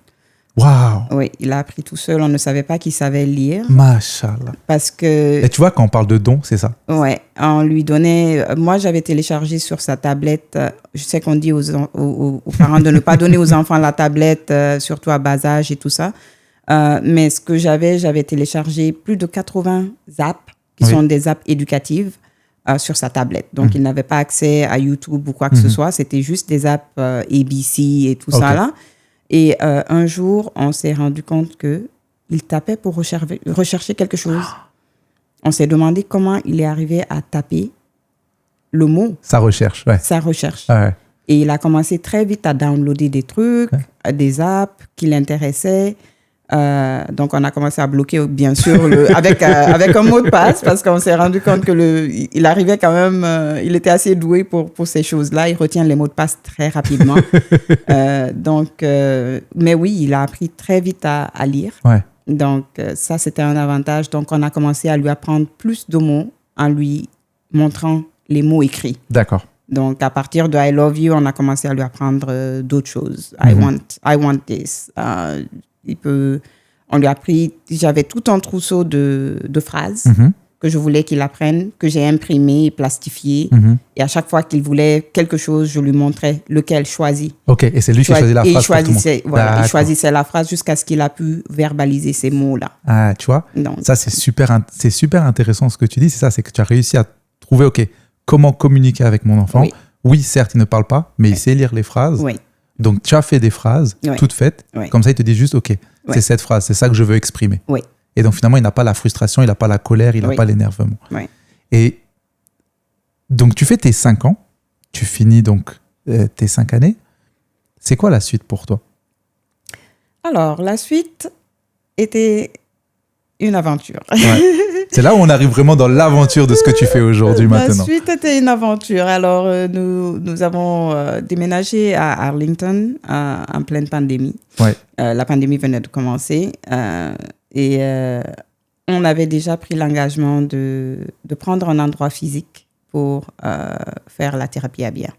Waouh! Oui, il a appris tout seul. On ne savait pas qu'il savait lire. Machallah. Parce que... Et tu vois, quand on parle de don, c'est ça? Ouais, on lui donnait... Moi, j'avais téléchargé sur sa tablette. Je sais qu'on dit aux parents de ne pas donner aux enfants la tablette, surtout à bas âge et tout ça. Mais ce que j'avais téléchargé plus de 80 apps qui sont des apps éducatives sur sa tablette. Donc, il n'avait pas accès à YouTube ou quoi que ce soit. C'était juste des apps ABC et tout ça là. Et un jour, on s'est rendu compte qu'il tapait pour rechercher quelque chose. On s'est demandé comment il est arrivé à taper le mot. Sa recherche, Sa recherche. Ouais. Et il a commencé très vite à downloader des trucs, des apps qui l'intéressaient. Donc, on a commencé à bloquer, bien sûr, avec un mot de passe parce qu'on s'est rendu compte il arrivait quand même, il était assez doué pour ces choses-là. Il retient les mots de passe très rapidement. Mais oui, il a appris très vite à lire. Donc, ça, c'était un avantage. Donc, on a commencé à lui apprendre plus de mots en lui montrant les mots écrits. D'accord. Donc, à partir de I love you, on a commencé à lui apprendre d'autres choses. I want this. On lui a appris, j'avais tout un trousseau de phrases que je voulais qu'il apprenne, que j'ai imprimé et plastifié. Et à chaque fois qu'il voulait quelque chose, je lui montrais lequel choisir. Et c'est lui qui choisit la phrase. Il choisissait la phrase jusqu'à ce qu'il a pu verbaliser ces mots-là. Ah, tu vois, donc, ça c'est super intéressant ce que tu dis. C'est ça, c'est que tu as réussi à trouver, comment communiquer avec mon enfant. Oui, certes, il ne parle pas, mais il sait lire les phrases. Donc, tu as fait des phrases toutes faites. Ouais. Comme ça, il te dit juste, OK, c'est cette phrase, c'est ça que je veux exprimer. Oui. Et donc, finalement, il n'a pas la frustration, il n'a pas la colère, il n'a pas l'énervement. Oui. Et donc, tu fais tes 5 ans. Tu finis donc tes 5 années. C'est quoi la suite pour toi? Alors, la suite était une aventure. Ouais. C'est là où on arrive vraiment dans l'aventure de ce que tu fais aujourd'hui maintenant. La suite était une aventure. Alors, nous avons déménagé à Arlington en pleine pandémie. Ouais. La pandémie venait de commencer et on avait déjà pris l'engagement de prendre un endroit physique pour faire la thérapie à bière.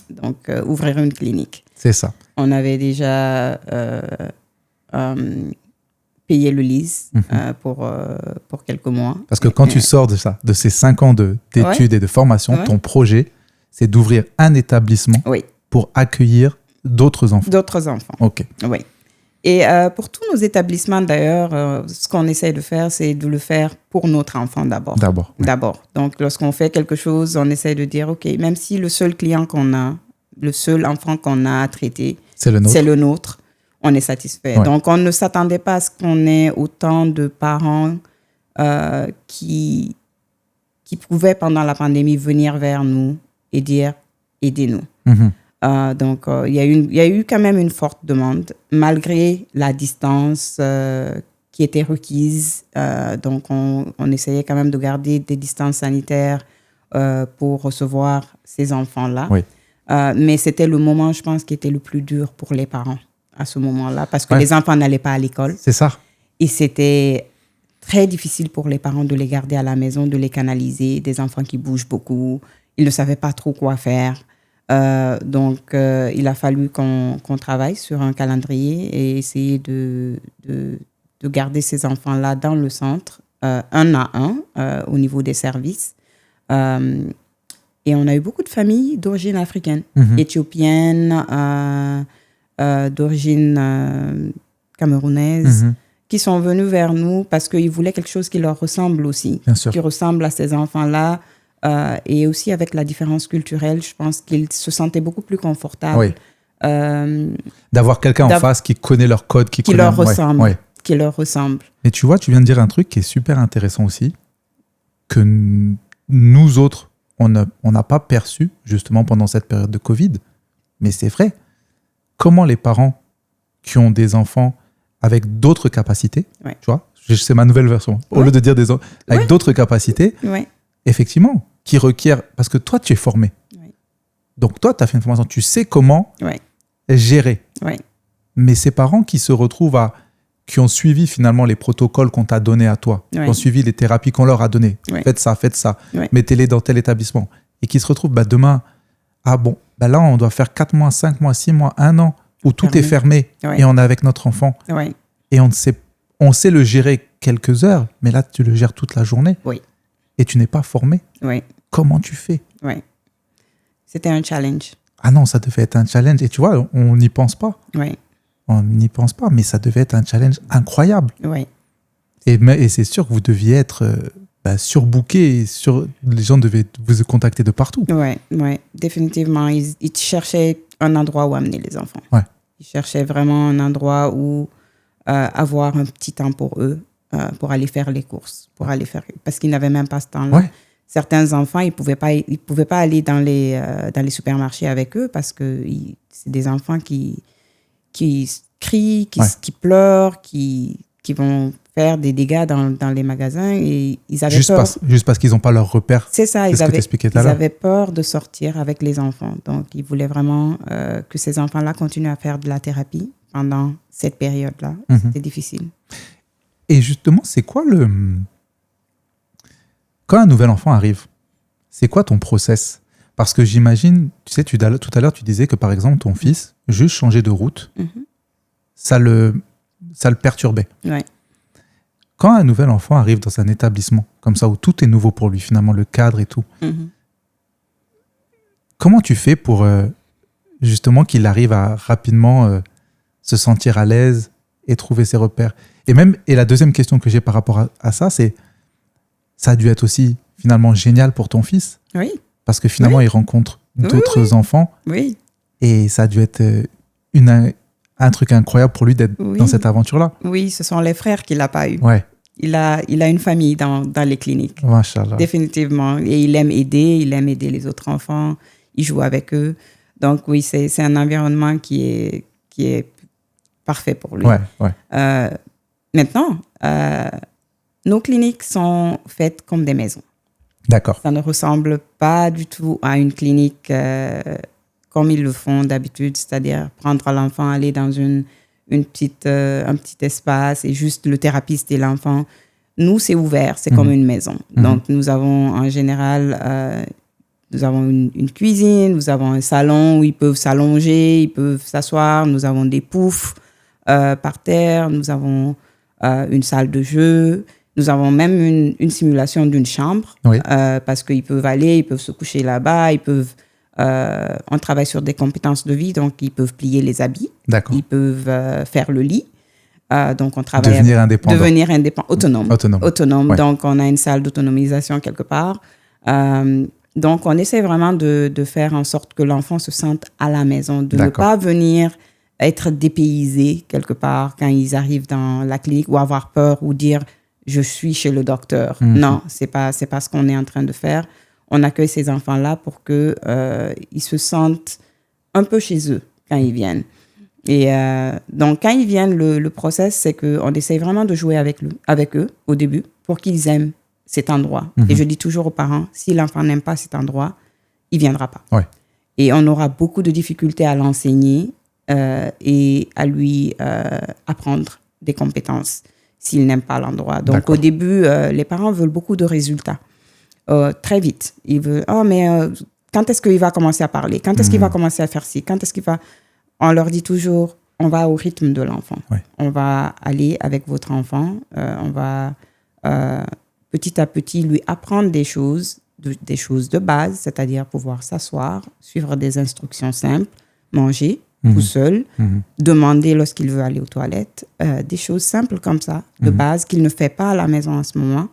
Donc, ouvrir une clinique. C'est ça. On avait déjà payé le lease pour quelques mois. Parce que quand tu sors de ça, de ces 5 ans d'études et de formation, ton projet, c'est d'ouvrir un établissement pour accueillir d'autres enfants. D'autres enfants. OK. Oui. Et pour tous nos établissements, d'ailleurs, ce qu'on essaie de faire, c'est de le faire pour notre enfant d'abord. D'abord. Donc, lorsqu'on fait quelque chose, on essaie de dire, OK, même si le seul client qu'on a, le seul enfant qu'on a à traiter, c'est le nôtre, on est satisfait. Ouais. Donc, on ne s'attendait pas à ce qu'on ait autant de parents qui pouvaient, pendant la pandémie, venir vers nous et dire, aidez-nous. Donc, il y a eu quand même une forte demande, malgré la distance qui était requise. Donc, on essayait quand même de garder des distances sanitaires pour recevoir ces enfants-là. Oui. Mais c'était le moment, je pense, qui était le plus dur pour les parents à ce moment-là, parce que les enfants n'allaient pas à l'école. C'est ça. Et c'était très difficile pour les parents de les garder à la maison, de les canaliser, des enfants qui bougent beaucoup. Ils ne savaient pas trop quoi faire. Donc, il a fallu qu'on travaille sur un calendrier et essayer de garder ces enfants-là dans le centre, un à un, au niveau des services. Et on a eu beaucoup de familles d'origine africaine, éthiopienne, d'origine camerounaise, qui sont venues vers nous parce qu'ils voulaient quelque chose qui leur ressemble aussi, qui ressemble à ces enfants-là. Et aussi avec la différence culturelle, je pense qu'ils se sentaient beaucoup plus confortables. D'avoir quelqu'un en face qui connaît leur code, qui leur ressemble. Qui leur ressemble. Et tu vois, tu viens de dire un truc qui est super intéressant aussi, que nous autres, on n'a pas perçu justement pendant cette période de Covid. Mais c'est vrai. Comment les parents qui ont des enfants avec d'autres capacités, tu vois, c'est ma nouvelle version, au lieu de dire des enfants avec d'autres capacités, effectivement, qui requièrent... Parce que toi, tu es formé. Donc toi, tu as fait une formation. Tu sais comment gérer. Mais ces parents qui se retrouvent qui ont suivi finalement les protocoles qu'on t'a donnés à toi, qui ont suivi les thérapies qu'on leur a données. Faites ça, mettez-les dans tel établissement. Et qui se retrouvent demain, là, on doit faire 4 mois, 5 mois, 6 mois, 1 an, où tout est fermé et on est avec notre enfant. Et on sait le gérer quelques heures, mais là, tu le gères toute la journée. Et tu n'es pas formé. Comment tu fais? C'était un challenge. Ah non, ça devait être un challenge. Et tu vois, on n'y pense pas. On n'y pense pas, mais ça devait être un challenge incroyable. Et c'est sûr que vous deviez être surbooké. Les gens devaient vous contacter de partout. Oui, définitivement. Ils cherchaient un endroit où amener les enfants. Ils cherchaient vraiment un endroit où avoir un petit temps pour eux, pour aller faire les courses, parce qu'ils n'avaient même pas ce temps-là. Certains enfants, ils pouvaient pas aller dans les supermarchés avec eux parce que c'est des enfants qui crient, qui pleurent, qui vont faire des dégâts dans les magasins et ils avaient peur. Juste parce qu'ils n'ont pas leur repère. C'est ça, ils avaient peur de sortir avec les enfants. Donc, ils voulaient vraiment que ces enfants-là continuent à faire de la thérapie pendant cette période-là. C'était difficile. Et justement, c'est quoi quand un nouvel enfant arrive, c'est quoi ton process? Parce que j'imagine, tu sais, tout à l'heure, tu disais que par exemple, ton fils, juste changer de route, ça le perturbait. Quand un nouvel enfant arrive dans un établissement comme ça, où tout est nouveau pour lui, finalement, le cadre et tout, comment tu fais pour justement qu'il arrive à rapidement se sentir à l'aise et trouver ses repères? Et la deuxième question que j'ai par rapport à ça, c'est ça a dû être aussi finalement génial pour ton fils. Parce que finalement, il rencontre d'autres enfants. Et ça a dû être un truc incroyable pour lui d'être dans cette aventure-là. Oui, ce sont les frères qu'il n'a pas eu. Ouais. Il a une famille dans les cliniques. Machallah. Définitivement. Et il aime aider les autres enfants. Il joue avec eux. Donc oui, c'est un environnement qui est parfait pour lui. Ouais. Maintenant, nos cliniques sont faites comme des maisons. D'accord. Ça ne ressemble pas du tout à une clinique comme ils le font d'habitude, c'est-à-dire prendre l'enfant, aller dans un petit espace et juste le thérapeute et l'enfant. Nous, c'est ouvert, c'est comme une maison. Donc, nous avons en général, nous avons une cuisine, nous avons un salon où ils peuvent s'allonger, ils peuvent s'asseoir, nous avons des poufs par terre, nous avons une salle de jeu, nous avons même une simulation d'une chambre parce qu'ils peuvent aller, ils peuvent se coucher là-bas, ils peuvent... on travaille sur des compétences de vie, donc ils peuvent plier les habits, ils peuvent faire le lit. Donc on travaille devenir indépendant, autonome. Ouais. Donc on a une salle d'autonomisation quelque part. Donc on essaie vraiment de faire en sorte que l'enfant se sente à la maison, de ne pas venir être dépaysé quelque part quand ils arrivent dans la clinique ou avoir peur ou dire je suis chez le docteur. Non, c'est pas ce qu'on est en train de faire. On accueille ces enfants-là pour que ils se sentent un peu chez eux quand ils viennent. Et donc, quand ils viennent, le process, c'est qu'on essaye vraiment de jouer avec eux au début pour qu'ils aiment cet endroit. Et je dis toujours aux parents, si l'enfant n'aime pas cet endroit, il ne viendra pas. Ouais. Et on aura beaucoup de difficultés à l'enseigner et à lui apprendre des compétences s'il n'aime pas l'endroit. Donc, au début, les parents veulent beaucoup de résultats. Très vite. Ils veulent, mais quand est-ce qu'il va commencer à parler? Quand est-ce qu'il va commencer à faire ci? Quand est-ce qu'il va... On leur dit toujours, on va au rythme de l'enfant. Ouais. On va aller avec votre enfant. On va petit à petit lui apprendre des choses de base, c'est-à-dire pouvoir s'asseoir, suivre des instructions simples, manger tout seul, demander lorsqu'il veut aller aux toilettes, des choses simples comme ça, de base, qu'il ne fait pas à la maison en ce moment.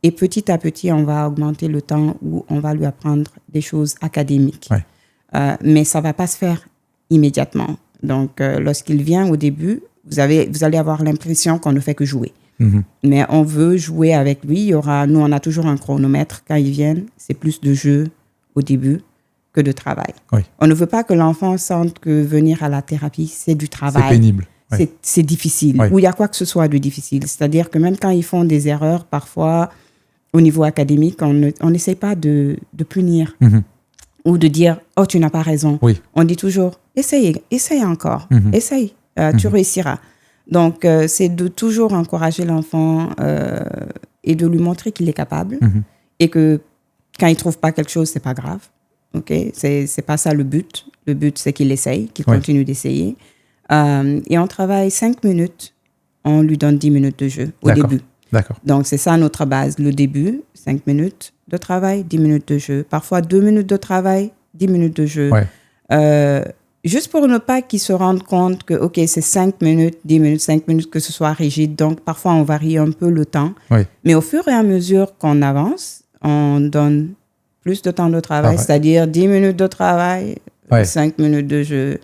Et petit à petit, on va augmenter le temps où on va lui apprendre des choses académiques. Ouais. Mais ça ne va pas se faire immédiatement. Donc, lorsqu'il vient au début, vous allez avoir l'impression qu'on ne fait que jouer. Mais on veut jouer avec lui. Nous, on a toujours un chronomètre. Quand ils viennent, c'est plus de jeu au début que de travail. Oui. On ne veut pas que l'enfant sente que venir à la thérapie, c'est du travail. C'est pénible. Ouais. C'est difficile. Ouais. Ou il y a quoi que ce soit de difficile. C'est-à-dire que même quand ils font des erreurs, parfois, au niveau académique, on n'essaie pas de punir ou de dire « Oh, tu n'as pas raison Oui. ». On dit toujours « Essaye encore, essaye, tu réussiras ». Donc, c'est de toujours encourager l'enfant et de lui montrer qu'il est capable et que quand il ne trouve pas quelque chose, ce n'est pas grave. Okay? C'est pas ça le but. Le but, c'est qu'il essaye, qu'il continue d'essayer. Et on travaille 5 minutes, on lui donne 10 minutes de jeu au début. D'accord. Donc, c'est ça notre base. Le début, 5 minutes de travail, 10 minutes de jeu. Parfois, 2 minutes de travail, 10 minutes de jeu. Ouais. Juste pour ne pas qu'ils se rendent compte que, OK, c'est 5 minutes, 10 minutes, 5 minutes, que ce soit rigide. Donc, parfois, on varie un peu le temps. Ouais. Mais au fur et à mesure qu'on avance, on donne plus de temps de travail, c'est-à-dire 10 minutes de travail, 5 minutes de jeu,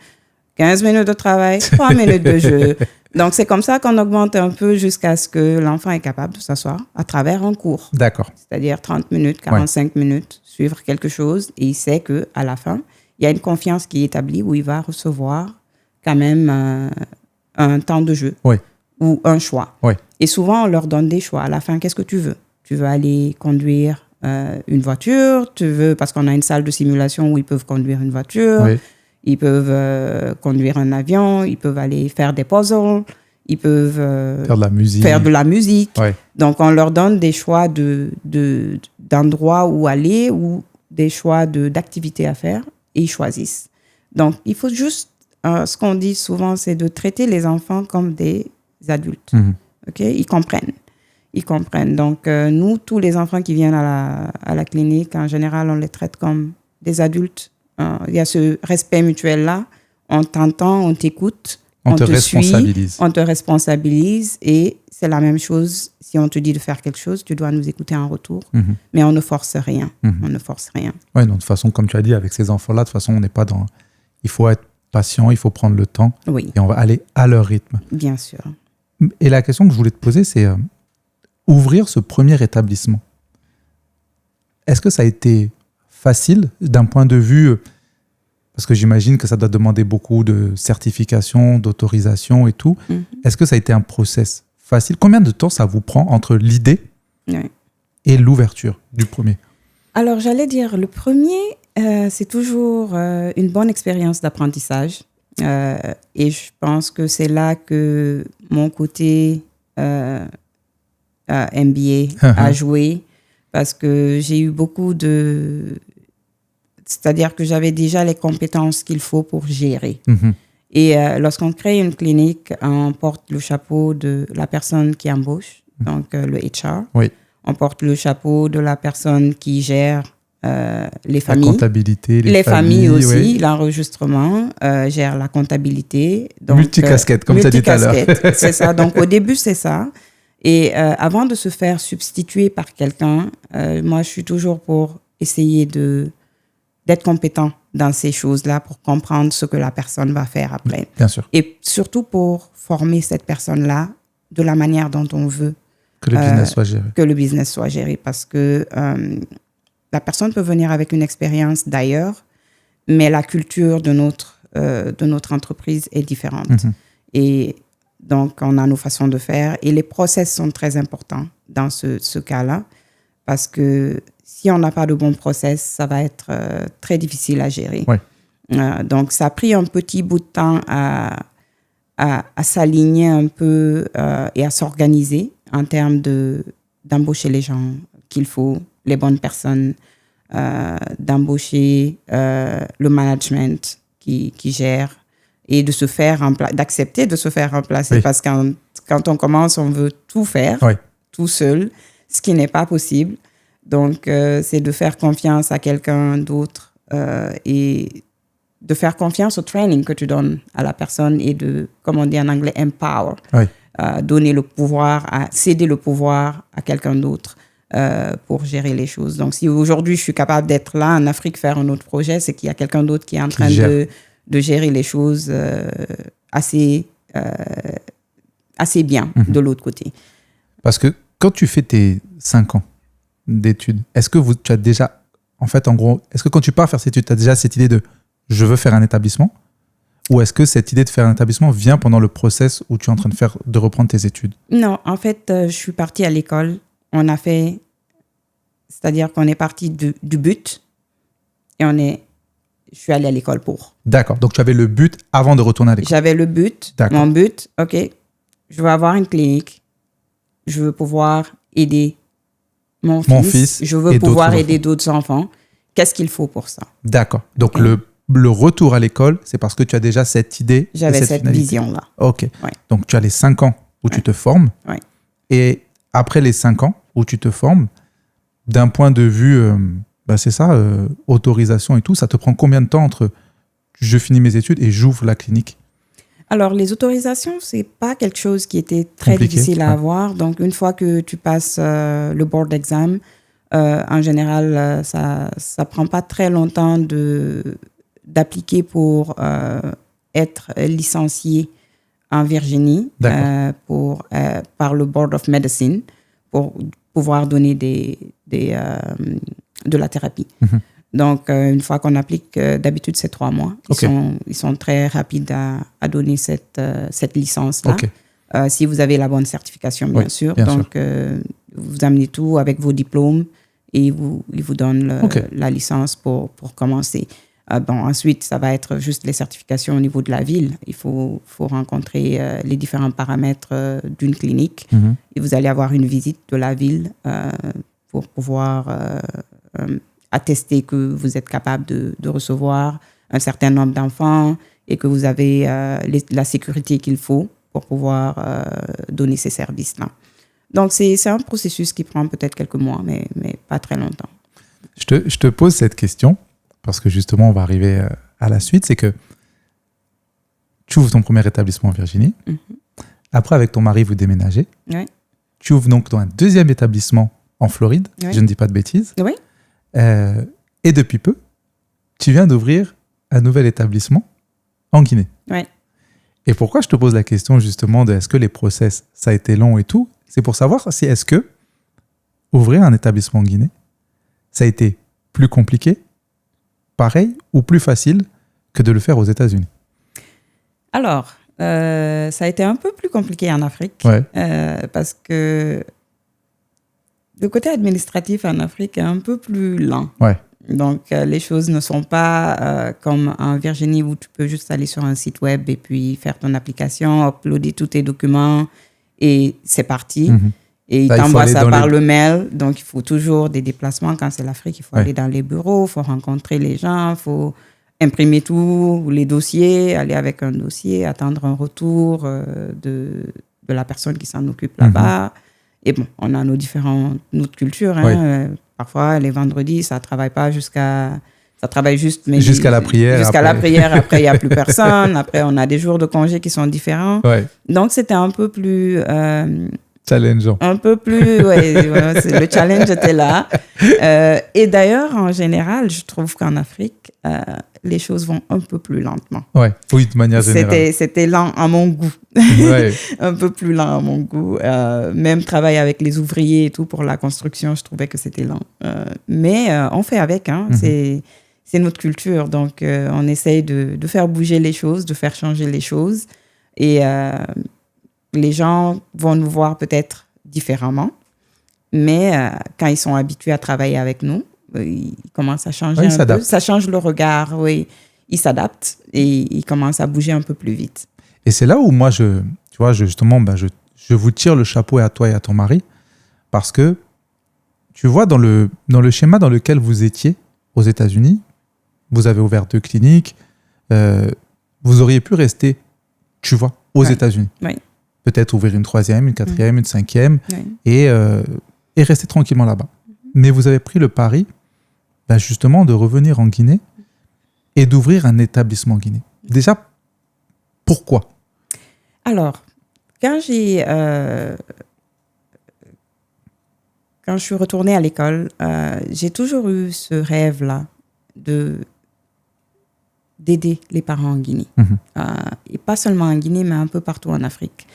15 minutes de travail, 3 minutes de jeu. Donc, c'est comme ça qu'on augmente un peu jusqu'à ce que l'enfant est capable de s'asseoir à travers un cours. D'accord. C'est-à-dire 30 minutes, 45 minutes, suivre quelque chose. Et il sait qu'à la fin, il y a une confiance qui est établie où il va recevoir quand même un temps de jeu ou un choix. Et souvent, on leur donne des choix. À la fin, qu'est-ce que tu veux? Tu veux aller conduire une voiture? Tu veux, parce qu'on a une salle de simulation où ils peuvent conduire une voiture. Ils peuvent conduire un avion, ils peuvent aller faire des puzzles, ils peuvent faire de la musique. Donc, on leur donne des choix d'endroits où aller ou des choix d'activités à faire et ils choisissent. Donc, il faut juste, ce qu'on dit souvent, c'est de traiter les enfants comme des adultes. Okay? Ils comprennent. Donc, nous, tous les enfants qui viennent à la clinique, en général, on les traite comme des adultes. Il y a ce respect mutuel-là. On t'entend, on t'écoute, on te responsabilise. Suit, on te responsabilise. Et c'est la même chose. Si on te dit de faire quelque chose, tu dois nous écouter en retour. Mais on ne force rien. On ne force rien. Oui, de toute façon, comme tu as dit, avec ces enfants-là, de toute façon, on n'est pas dans... Il faut être patient, il faut prendre le temps Oui, et on va aller à leur rythme. bien sûr. Et la question que je voulais te poser, c'est ouvrir ce premier établissement. Est-ce que ça a été facile d'un point de vue, parce que j'imagine que ça doit demander beaucoup de certification, d'autorisation et tout. Mhm. Est-ce que ça a été un process facile? Combien de temps ça vous prend entre l'idée Oui. et l'ouverture du premier? Alors, j'allais dire, le premier, c'est toujours une bonne expérience d'apprentissage. Et je pense que c'est là que mon côté MBA a joué, parce que j'ai eu beaucoup de... C'est-à-dire que j'avais déjà les compétences qu'il faut pour gérer. Mhm. Et lorsqu'on crée une clinique, on porte le chapeau de la personne qui embauche, donc le HR. Oui. On porte le chapeau de la personne qui gère les familles. La comptabilité, Les familles aussi, oui. l'enregistrement, gère la comptabilité. Donc, Multicasquette, comme tu as dit tout à l'heure. multicasquette, c'est ça. Donc, au début, c'est ça. Et avant de se faire substituer par quelqu'un, moi, je suis toujours pour essayer d'être compétent dans ces choses-là pour comprendre ce que la personne va faire après. Bien sûr. Et surtout pour former cette personne-là de la manière dont on veut Que le business soit géré. que le business soit géré, parce que la personne peut venir avec une expérience d'ailleurs, mais la culture de notre entreprise est différente. Mhm. Et donc, on a nos façons de faire et les process sont très importants dans ce cas-là, parce que si on n'a pas de bons process, ça va être très difficile à gérer. Ouais. Donc, ça a pris un petit bout de temps à s'aligner un peu et à s'organiser en termes d'embaucher les gens qu'il faut, les bonnes personnes, d'embaucher le management qui gère et de se faire d'accepter de se faire remplacer, Oui. parce que quand on commence, on veut tout faire Oui. tout seul, ce qui n'est pas possible. Donc, c'est de faire confiance à quelqu'un d'autre et de faire confiance au training que tu donnes à la personne et de, comme on dit en anglais, empower. Oui. Donner le pouvoir, céder le pouvoir à quelqu'un d'autre pour gérer les choses. Donc, si aujourd'hui, je suis capable d'être là en Afrique, faire un autre projet, c'est qu'il y a quelqu'un d'autre qui est en train de gérer les choses assez bien de l'autre côté. Parce que quand tu fais tes 5 ans d'études, est-ce que tu as déjà, en fait, en gros, est-ce que quand tu pars faire ces études, tu as déjà cette idée de je veux faire un établissement? Ou est-ce que cette idée de faire un établissement vient pendant le process où tu es en train de reprendre tes études? Non, en fait, je suis partie à l'école. C'est-à-dire qu'on est parti du but et je suis allée à l'école pour. D'accord. Donc, tu avais le but avant de retourner à l'école. J'avais le but. D'accord. Mon but, OK, je veux avoir une clinique. Je veux pouvoir aider mon fils. Je veux pouvoir aider d'autres enfants. Qu'est-ce qu'il faut pour ça? D'accord. Donc, Okay. le retour à l'école, c'est parce que tu as déjà cette idée. J'avais cette vision-là. OK. Ouais. Donc, tu as les 5 ans où tu te formes. Ouais. Et après les 5 ans où tu te formes, d'un point de vue, c'est ça, autorisation et tout, ça te prend combien de temps entre je finis mes études et j'ouvre la clinique? Alors, les autorisations, c'est pas quelque chose qui était très difficile à avoir. Donc, une fois que tu passes le board exam, en général, ça prend pas très longtemps d'appliquer pour être licencié en Virginie par le Board of Medicine pour pouvoir donner de la thérapie. Mm-hmm. Donc, une fois qu'on applique, d'habitude, c'est 3 mois. Ils sont très rapides à donner cette licence-là. Okay. Si vous avez la bonne certification, bien sûr. Donc, vous amenez tout avec vos diplômes et ils vous donnent la licence pour commencer. Ensuite, ça va être juste les certifications au niveau de la ville. Il faut rencontrer les différents paramètres d'une clinique. Mm-hmm. Et vous allez avoir une visite de la ville pour pouvoir attester que vous êtes capable de recevoir un certain nombre d'enfants et que vous avez la sécurité qu'il faut pour pouvoir donner ces services-là. Donc, c'est un processus qui prend peut-être quelques mois, mais pas très longtemps. Je te pose cette question parce que justement, on va arriver à la suite. C'est que tu ouvres ton premier établissement en Virginie. Mm-hmm. Après, avec ton mari, vous déménagez. Oui. Tu ouvres donc dans un deuxième établissement en Floride. Oui. Je ne dis pas de bêtises. Oui. Et depuis peu, tu viens d'ouvrir un nouvel établissement en Guinée. Ouais. Et pourquoi je te pose la question justement de est-ce que les process, ça a été long et tout? C'est pour savoir si est-ce que ouvrir un établissement en Guinée, ça a été plus compliqué, pareil ou plus facile que de le faire aux États-Unis? Alors, ça a été un peu plus compliqué en Afrique parce que le côté administratif en Afrique est un peu plus lent. Ouais. Donc, les choses ne sont pas comme en Virginie où tu peux juste aller sur un site web et puis faire ton application, uploader tous tes documents et c'est parti. Mm-hmm. Et ils t'envoient ça par le mail. Donc, il faut toujours des déplacements. Quand c'est l'Afrique, il faut aller dans les bureaux, il faut rencontrer les gens, il faut imprimer tous les dossiers, aller avec un dossier, attendre un retour de la personne qui s'en occupe là-bas. Et bon, on a notre culture. Hein. Parfois, les vendredis, ça travaille pas jusqu'à... Ça travaille juste... Mais jusqu'à la prière. Jusqu'à la prière. Après, il n'y a plus personne. Après, on a des jours de congé qui sont différents. Ouais. Donc, c'était un peu plus... challengeant. Un peu plus... le challenge était là. Et d'ailleurs, en général, je trouve qu'en Afrique, les choses vont un peu plus lentement. Ouais. Oui, de manière générale. C'était lent à mon goût. Ouais. Un peu plus lent à mon goût. Même travailler avec les ouvriers et tout pour la construction, je trouvais que c'était lent. Mais on fait avec. Hein. C'est notre culture. Donc, on essaye de faire bouger les choses, de faire changer les choses. Et les gens vont nous voir peut-être différemment. Mais quand ils sont habitués à travailler avec nous, ils commencent à changer un peu. Ça change le regard, oui. Ils s'adaptent et ils commencent à bouger un peu plus vite. Et c'est là où moi, justement, je vous tire le chapeau à toi et à ton mari parce que, tu vois, dans le schéma dans lequel vous étiez aux États-Unis, vous avez ouvert 2 cliniques, vous auriez pu rester, tu vois, aux États-Unis. Oui. Peut-être ouvrir une 3e, une 4e, une 5e et rester tranquillement là-bas. Mais vous avez pris le pari, justement, de revenir en Guinée et d'ouvrir un établissement en Guinée. Déjà, pourquoi? Alors, quand je suis retournée à l'école, j'ai toujours eu ce rêve-là d'aider les parents en Guinée. Et pas seulement en Guinée, mais un peu partout en Afrique.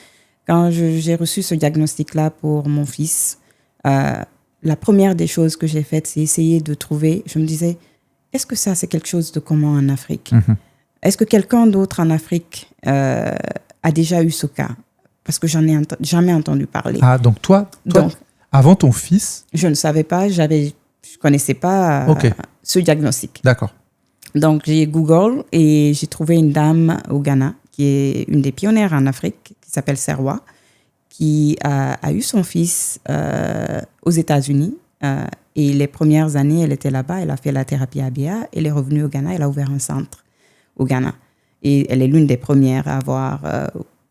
Quand j'ai reçu ce diagnostic-là pour mon fils, la première des choses que j'ai faites, c'est essayer de trouver, je me disais, est-ce que ça, c'est quelque chose de commun en Afrique? Est-ce que quelqu'un d'autre en Afrique a déjà eu ce cas? Parce que j'en ai jamais entendu parler. Ah, donc toi, avant ton fils? Je ne savais pas, je connaissais pas ce diagnostic. D'accord. Donc, j'ai Google et j'ai trouvé une dame au Ghana qui est une des pionnières en Afrique, qui s'appelle Serwa, qui a eu son fils aux États-Unis. Et les premières années, elle était là-bas, elle a fait la thérapie ABA, elle est revenue au Ghana, elle a ouvert un centre au Ghana. Et elle est l'une des premières à avoir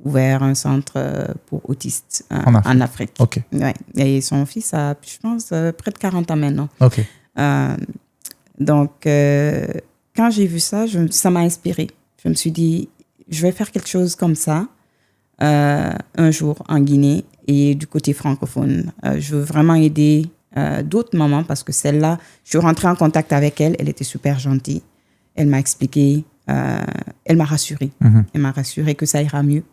ouvert un centre pour autistes en Afrique. OK. Ouais. Et son fils a, je pense, près de 40 ans maintenant. OK. Donc, quand j'ai vu ça, ça m'a inspirée. Je me suis dit, je vais faire quelque chose comme ça un jour en Guinée et du côté francophone. Je veux vraiment aider d'autres mamans parce que celle-là, je suis rentrée en contact avec elle, elle était super gentille. Elle m'a expliqué, elle m'a rassurée. Elle m'a rassurée que ça ira mieux,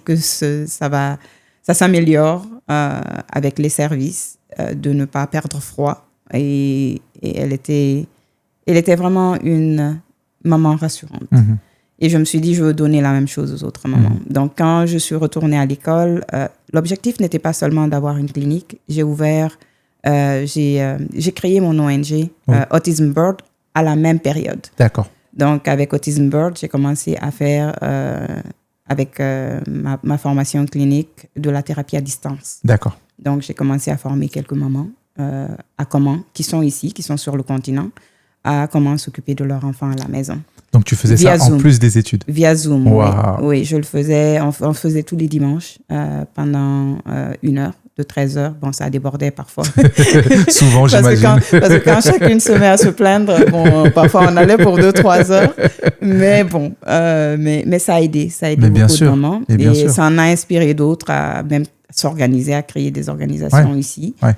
que ça s'améliore avec les services, de ne pas perdre froid. Et elle était vraiment une maman rassurante. Et je me suis dit, je veux donner la même chose aux autres mamans. Donc, quand je suis retournée à l'école, l'objectif n'était pas seulement d'avoir une clinique. J'ai créé mon ONG, Autism Bird, à la même période. D'accord. Donc, avec Autism Bird, j'ai commencé à faire, avec ma formation clinique, de la thérapie à distance. D'accord. Donc, j'ai commencé à former quelques mamans qui sont ici, qui sont sur le continent, à comment s'occuper de leur enfant à la maison. Donc, tu faisais ça en plus des études? Via Zoom, oui, je le faisais. On faisait tous les dimanches pendant 1 heure, de 13 heures. Bon, ça débordait parfois. Souvent, j'imagine. Parce que quand chacune se met à se plaindre, bon, parfois on allait pour 2-3 heures. Mais bon, mais ça a aidé. Ça a aidé beaucoup de mamans. Et ça en a inspiré d'autres à même s'organiser, à créer des organisations ici. Ouais.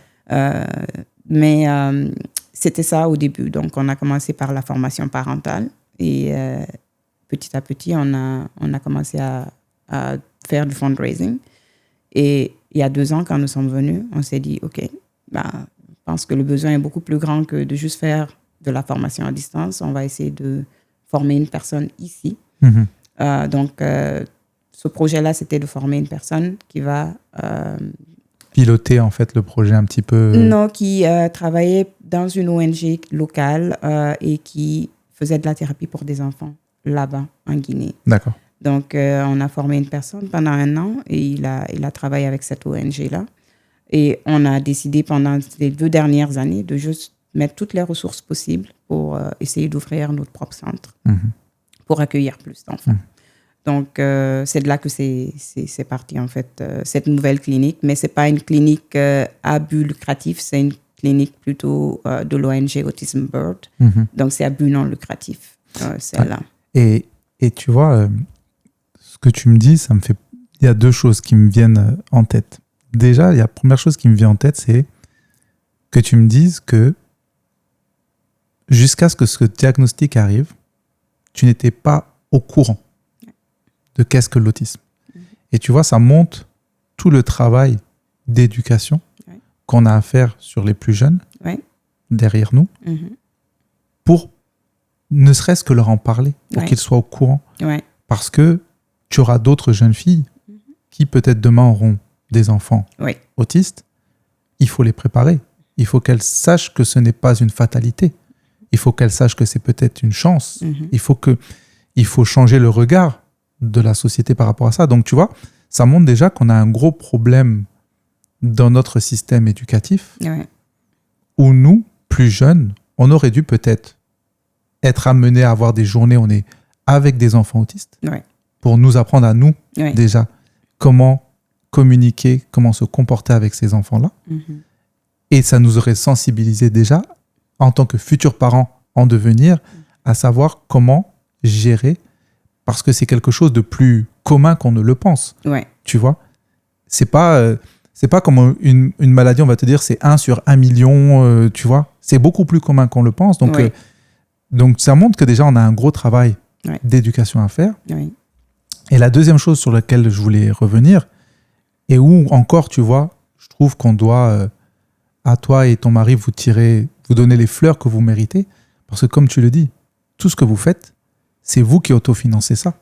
Mais c'était ça au début. Donc, on a commencé par la formation parentale. Et petit à petit, on a commencé à faire du fundraising. Et il y a 2 ans, quand nous sommes venus, on s'est dit, OK, je pense que le besoin est beaucoup plus grand que de juste faire de la formation à distance. On va essayer de former une personne ici. Donc, ce projet-là, c'était de former une personne qui va... piloter, en fait, le projet un petit peu... Non, qui travaillait dans une ONG locale et qui faisait de la thérapie pour des enfants là-bas, en Guinée. D'accord. Donc, on a formé une personne pendant 1 an et il a travaillé avec cette ONG-là. Et on a décidé pendant les 2 dernières années de juste mettre toutes les ressources possibles pour essayer d'ouvrir notre propre centre pour accueillir plus d'enfants. Donc, c'est de là que c'est parti, en fait, cette nouvelle clinique. Mais ce n'est pas une clinique à but lucratif, c'est une clinique plutôt de l'ONG Autism Bird. Donc, c'est à but non lucratif, celle-là. Et tu vois, ce que tu me dis, il y a 2 choses qui me viennent en tête. Déjà, la première chose qui me vient en tête, c'est que tu me dises que jusqu'à ce que ce diagnostic arrive, tu n'étais pas au courant de qu'est-ce que l'autisme. Et tu vois, ça montre tout le travail d'éducation qu'on a à faire sur les plus jeunes, derrière nous, pour ne serait-ce que leur en parler, pour qu'ils soient au courant. Parce que tu auras d'autres jeunes filles qui peut-être demain auront des enfants autistes. Il faut les préparer. Il faut qu'elles sachent que ce n'est pas une fatalité. Il faut qu'elles sachent que c'est peut-être une chance. Il faut changer le regard de la société par rapport à ça. Donc, tu vois, ça montre déjà qu'on a un gros problème dans notre système éducatif où nous, plus jeunes, on aurait dû peut-être être amenés à avoir des journées où on est avec des enfants autistes pour nous apprendre à nous, déjà, comment communiquer, comment se comporter avec ces enfants-là. Et ça nous aurait sensibilisés déjà, en tant que futurs parents en devenir, à savoir comment gérer, parce que c'est quelque chose de plus commun qu'on ne le pense. Tu vois, c'est pas comme une maladie, on va te dire, c'est 1 sur 1 million, tu vois. C'est beaucoup plus commun qu'on le pense. Donc, ça montre que déjà, on a un gros travail d'éducation à faire. Et la deuxième chose sur laquelle je voulais revenir, et où encore, tu vois, je trouve qu'on doit, à toi et ton mari, vous donner les fleurs que vous méritez. Parce que comme tu le dis, tout ce que vous faites, c'est vous qui autofinancez ça.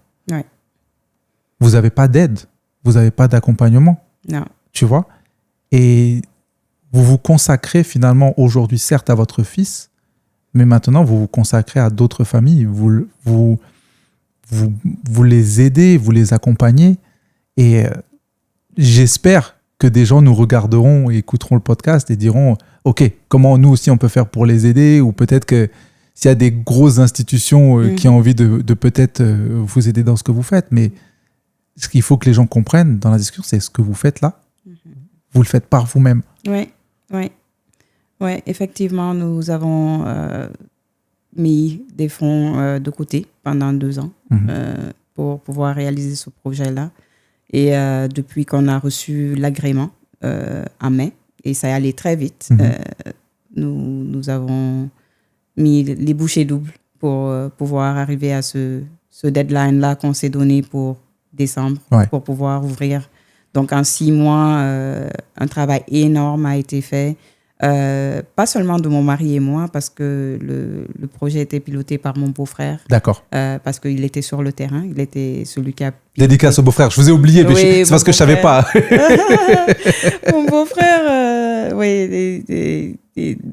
Vous n'avez pas d'aide, vous n'avez pas d'accompagnement. Tu vois ? Et vous vous consacrez finalement aujourd'hui, certes, à votre fils, mais maintenant, vous vous consacrez à d'autres familles. Vous les aidez, vous les accompagnez. Et j'espère que des gens nous regarderont et écouteront le podcast et diront « Ok, comment nous aussi on peut faire pour les aider ?» Ou peut-être que s'il y a des grosses institutions qui ont envie de peut-être vous aider dans ce que vous faites. Mais ce qu'il faut que les gens comprennent dans la discussion, c'est ce que vous faites là. Vous le faites par vous-même. Oui, effectivement, nous avons mis des fonds de côté pendant 2 ans pour pouvoir réaliser ce projet-là. Et depuis qu'on a reçu l'agrément en mai, et ça allait très vite, nous avons mis les bouchées doubles pour pouvoir arriver à ce deadline-là qu'on s'est donné pour décembre, pour pouvoir ouvrir. Donc, en 6 mois, un travail énorme a été fait. Pas seulement de mon mari et moi, parce que le projet était piloté par mon beau-frère. D'accord. Parce qu'il était sur le terrain. Il était celui qui a... Dédicace au beau-frère. Je vous ai oublié, mais c'est parce que je ne savais pas. Mon beau-frère,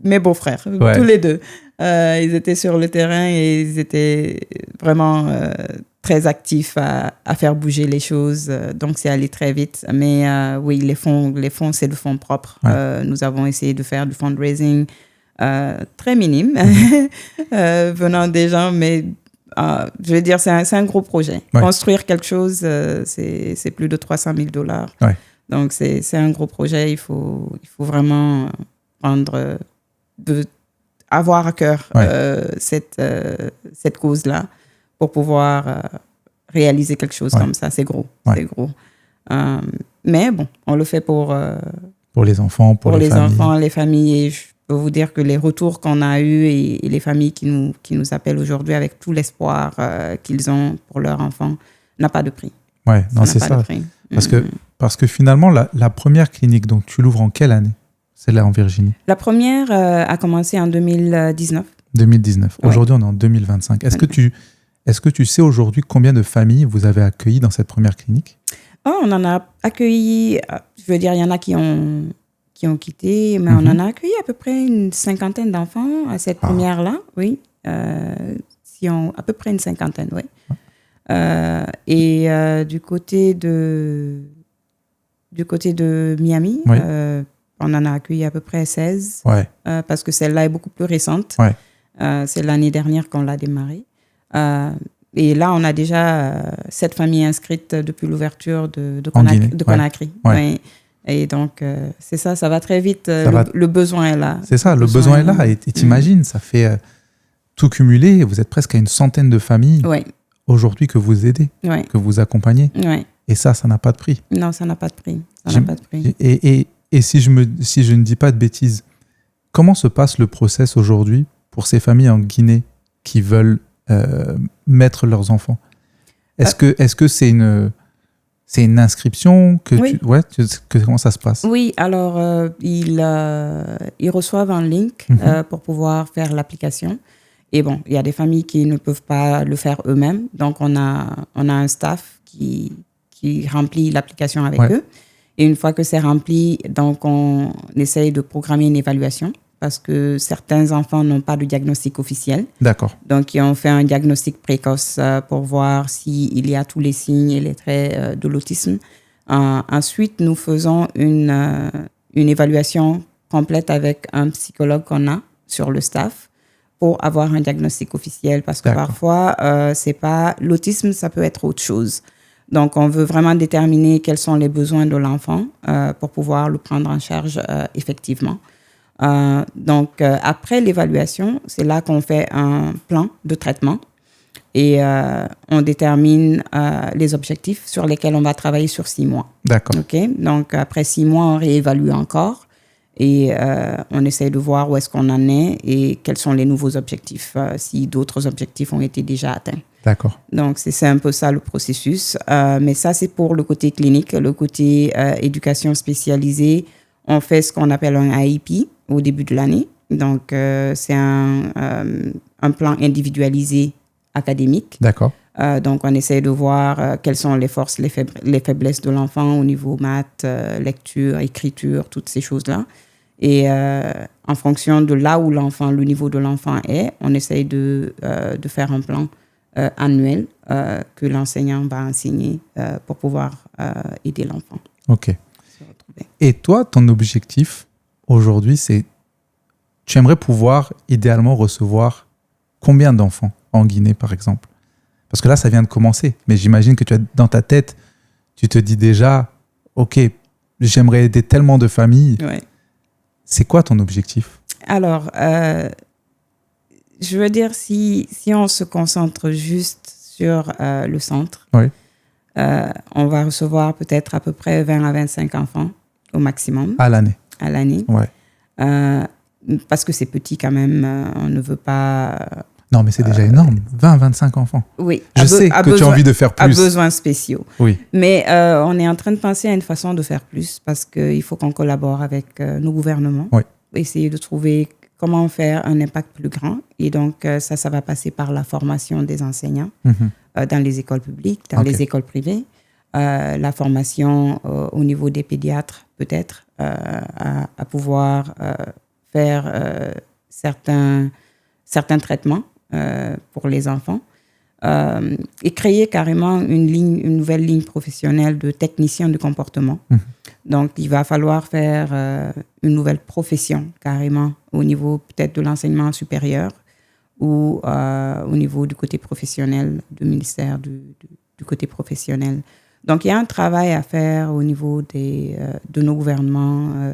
mes beaux-frères, tous les 2. Ils étaient sur le terrain et ils étaient vraiment très actifs à faire bouger les choses. Donc, c'est allé très vite. Mais oui, les fonds, c'est le fonds propre. Nous avons essayé de faire du fundraising très minime venant des gens, mais je veux dire, c'est un gros projet. Construire quelque chose, c'est plus de $300,000. Donc, c'est un gros projet. Il faut vraiment avoir à cœur cette cause-là pour pouvoir réaliser quelque chose comme ça. C'est gros. C'est gros. Mais bon, on le fait pour les enfants, pour les familles. Et je peux vous dire que les retours qu'on a eus et les familles qui nous appellent aujourd'hui avec tout l'espoir qu'ils ont pour leur enfant n'a pas de prix. Ouais, non, c'est ça. Parce que finalement, la première clinique, donc tu l'ouvres en quelle année? Celle-là en Virginie? La première a commencé en 2019. 2019. Aujourd'hui, on est en 2025. Est-ce que tu sais aujourd'hui combien de familles vous avez accueillies dans cette première clinique? On en a accueilli, je veux dire, il y en a qui ont quitté, mais on en a accueilli à peu près une cinquantaine d'enfants à cette première-là, oui. À peu près une cinquantaine, oui. Du côté de Miami, oui. On en a accueilli à peu près 16, ouais. Parce que celle-là est beaucoup plus récente. Ouais. C'est l'année dernière qu'on l'a démarrée. Et là, on a déjà 7 familles inscrites depuis l'ouverture de Conakry. Ouais. Ouais. Et donc, c'est ça va très vite. Le besoin est là. C'est ça, le besoin est là. Et t'imagines, ça fait tout cumulé. Vous êtes presque à une centaine de familles aujourd'hui que vous aidez, que vous accompagnez. Ouais. Et ça n'a pas de prix. Non, ça n'a pas de prix. Ça n'a pas de prix. Et si je ne dis pas de bêtises, comment se passe le process aujourd'hui pour ces familles en Guinée qui veulent mettre leurs enfants? Est-ce que c'est une inscription comment ça se passe? Oui, alors ils reçoivent un link pour pouvoir faire l'application. Et bon, il y a des familles qui ne peuvent pas le faire eux-mêmes. Donc, on a un staff qui remplit l'application avec eux. Et une fois que c'est rempli, donc on essaye de programmer une évaluation parce que certains enfants n'ont pas de diagnostic officiel. D'accord. Donc, ils ont fait un diagnostic précoce pour voir s'il y a tous les signes et les traits de l'autisme. Ensuite, nous faisons une évaluation complète avec un psychologue qu'on a sur le staff pour avoir un diagnostic officiel parce que parfois, c'est pas l'autisme, ça peut être autre chose. Donc, on veut vraiment déterminer quels sont les besoins de l'enfant pour pouvoir le prendre en charge effectivement. Après l'évaluation, c'est là qu'on fait un plan de traitement et on détermine les objectifs sur lesquels on va travailler sur 6 mois. D'accord. Okay? Donc, après 6 mois, on réévalue encore et on essaie de voir où est-ce qu'on en est et quels sont les nouveaux objectifs, si d'autres objectifs ont été déjà atteints. D'accord. Donc, c'est un peu ça le processus. Mais ça, c'est pour le côté clinique. Le côté éducation spécialisée, on fait ce qu'on appelle un AIP au début de l'année. Donc, c'est un plan individualisé académique. D'accord. Donc, on essaie de voir quelles sont les forces, les faiblesses de l'enfant au niveau maths, lecture, écriture, toutes ces choses-là. Et en fonction de là où le niveau de l'enfant est, on essaye de faire un plan annuel que l'enseignant va enseigner pour pouvoir aider l'enfant. OK. Et toi, ton objectif aujourd'hui, c'est tu aimerais pouvoir idéalement recevoir combien d'enfants en Guinée, par exemple? Parce que là, ça vient de commencer. Mais j'imagine que dans ta tête, tu te dis déjà, OK, j'aimerais aider tellement de familles. Ouais. C'est quoi ton objectif? Alors, je veux dire, si on se concentre juste sur le centre, on va recevoir peut-être à peu près 20 à 25 enfants au maximum. À l'année. À l'année. Ouais. Parce que c'est petit quand même, on ne veut pas... Non, mais c'est déjà énorme. 20 à 25 enfants. Oui. Je sais que tu as envie de faire plus. À besoins spéciaux. Oui. Mais on est en train de penser à une façon de faire plus parce qu'il faut qu'on collabore avec nos gouvernements. Oui. Essayer de trouver comment faire un impact plus grand. Et donc, ça va passer par la formation des enseignants dans les écoles publiques, dans les écoles privées. La formation au niveau des pédiatres, peut-être, à pouvoir faire certains traitements pour les enfants et créer carrément une nouvelle ligne professionnelle de technicien de comportement. Donc, il va falloir faire une nouvelle profession carrément au niveau peut-être de l'enseignement supérieur ou au niveau du côté professionnel, du ministère du côté professionnel. Donc, il y a un travail à faire au niveau de nos gouvernements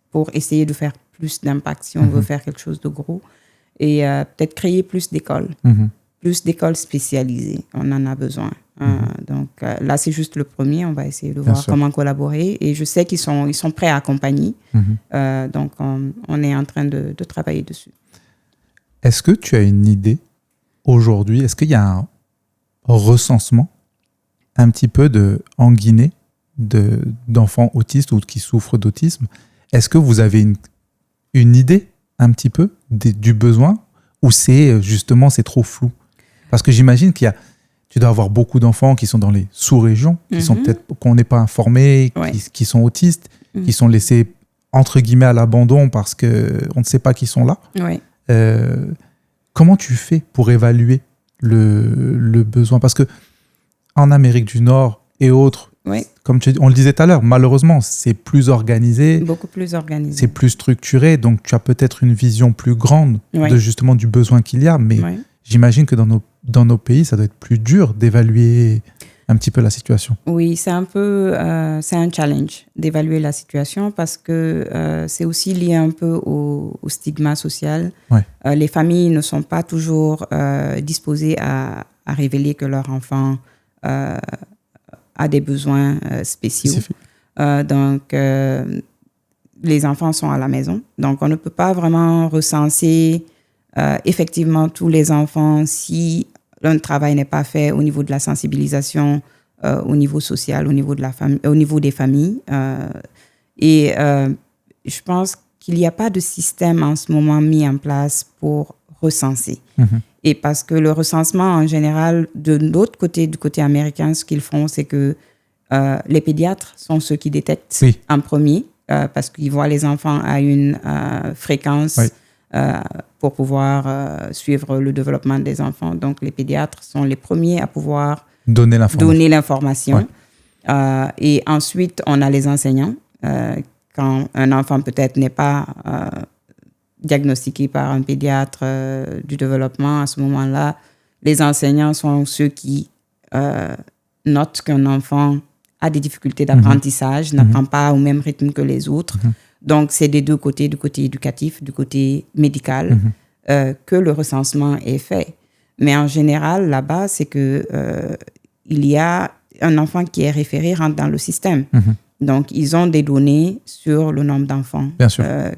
pour essayer de faire plus d'impact si on veut faire quelque chose de gros et peut-être créer plus d'écoles. plus d'écoles spécialisées. On en a besoin. Donc là, c'est juste le premier. On va essayer de voir comment collaborer. Et je sais qu'ils sont prêts à accompagner. Donc, on est en train de travailler dessus. Est-ce que tu as une idée aujourd'hui? Est-ce qu'il y a un recensement un petit peu en Guinée d'enfants autistes ou qui souffrent d'autisme? Est-ce que vous avez une idée un petit peu du besoin ou c'est trop flou? Parce que j'imagine tu dois avoir beaucoup d'enfants qui sont dans les sous-régions, qui sont peut-être qu'on n'est pas informés, qui sont autistes, qui sont laissés entre guillemets à l'abandon parce qu'on ne sait pas qu'ils sont là. Comment tu fais pour évaluer le besoin? Parce que en Amérique du Nord et autres, comme on le disait tout à l'heure, malheureusement, c'est plus organisé. Beaucoup plus organisé. C'est plus structuré, donc tu as peut-être une vision plus grande justement du besoin qu'il y a, mais j'imagine que dans nos pays, ça doit être plus dur d'évaluer un petit peu la situation. Oui, c'est un challenge d'évaluer la situation parce que c'est aussi lié un peu au stigma social. Les familles ne sont pas toujours disposées à révéler que leur enfant a des besoins spéciaux. Donc, les enfants sont à la maison. Donc, on ne peut pas vraiment recenser effectivement tous les enfants si un travail n'est pas fait au niveau de la sensibilisation, au niveau social, au niveau des familles. Et je pense qu'il n'y a pas de système en ce moment mis en place pour recenser. Et parce que le recensement, en général, de l'autre côté, du côté américain, ce qu'ils font, c'est que les pédiatres sont ceux qui détectent en premier, parce qu'ils voient les enfants à une fréquence pour pouvoir suivre le développement des enfants. Donc, les pédiatres sont les premiers à pouvoir donner l'information. Et ensuite, on a les enseignants. Quand un enfant peut-être n'est pas diagnostiqué par un pédiatre du développement, à ce moment-là, les enseignants sont ceux qui notent qu'un enfant a des difficultés d'apprentissage, n'apprend pas au même rythme que les autres. Donc, c'est des deux côtés, du côté éducatif, du côté médical, que le recensement est fait. Mais en général, là-bas, c'est que il y a un enfant qui est référé, rentre dans le système. Donc, ils ont des données sur le nombre d'enfants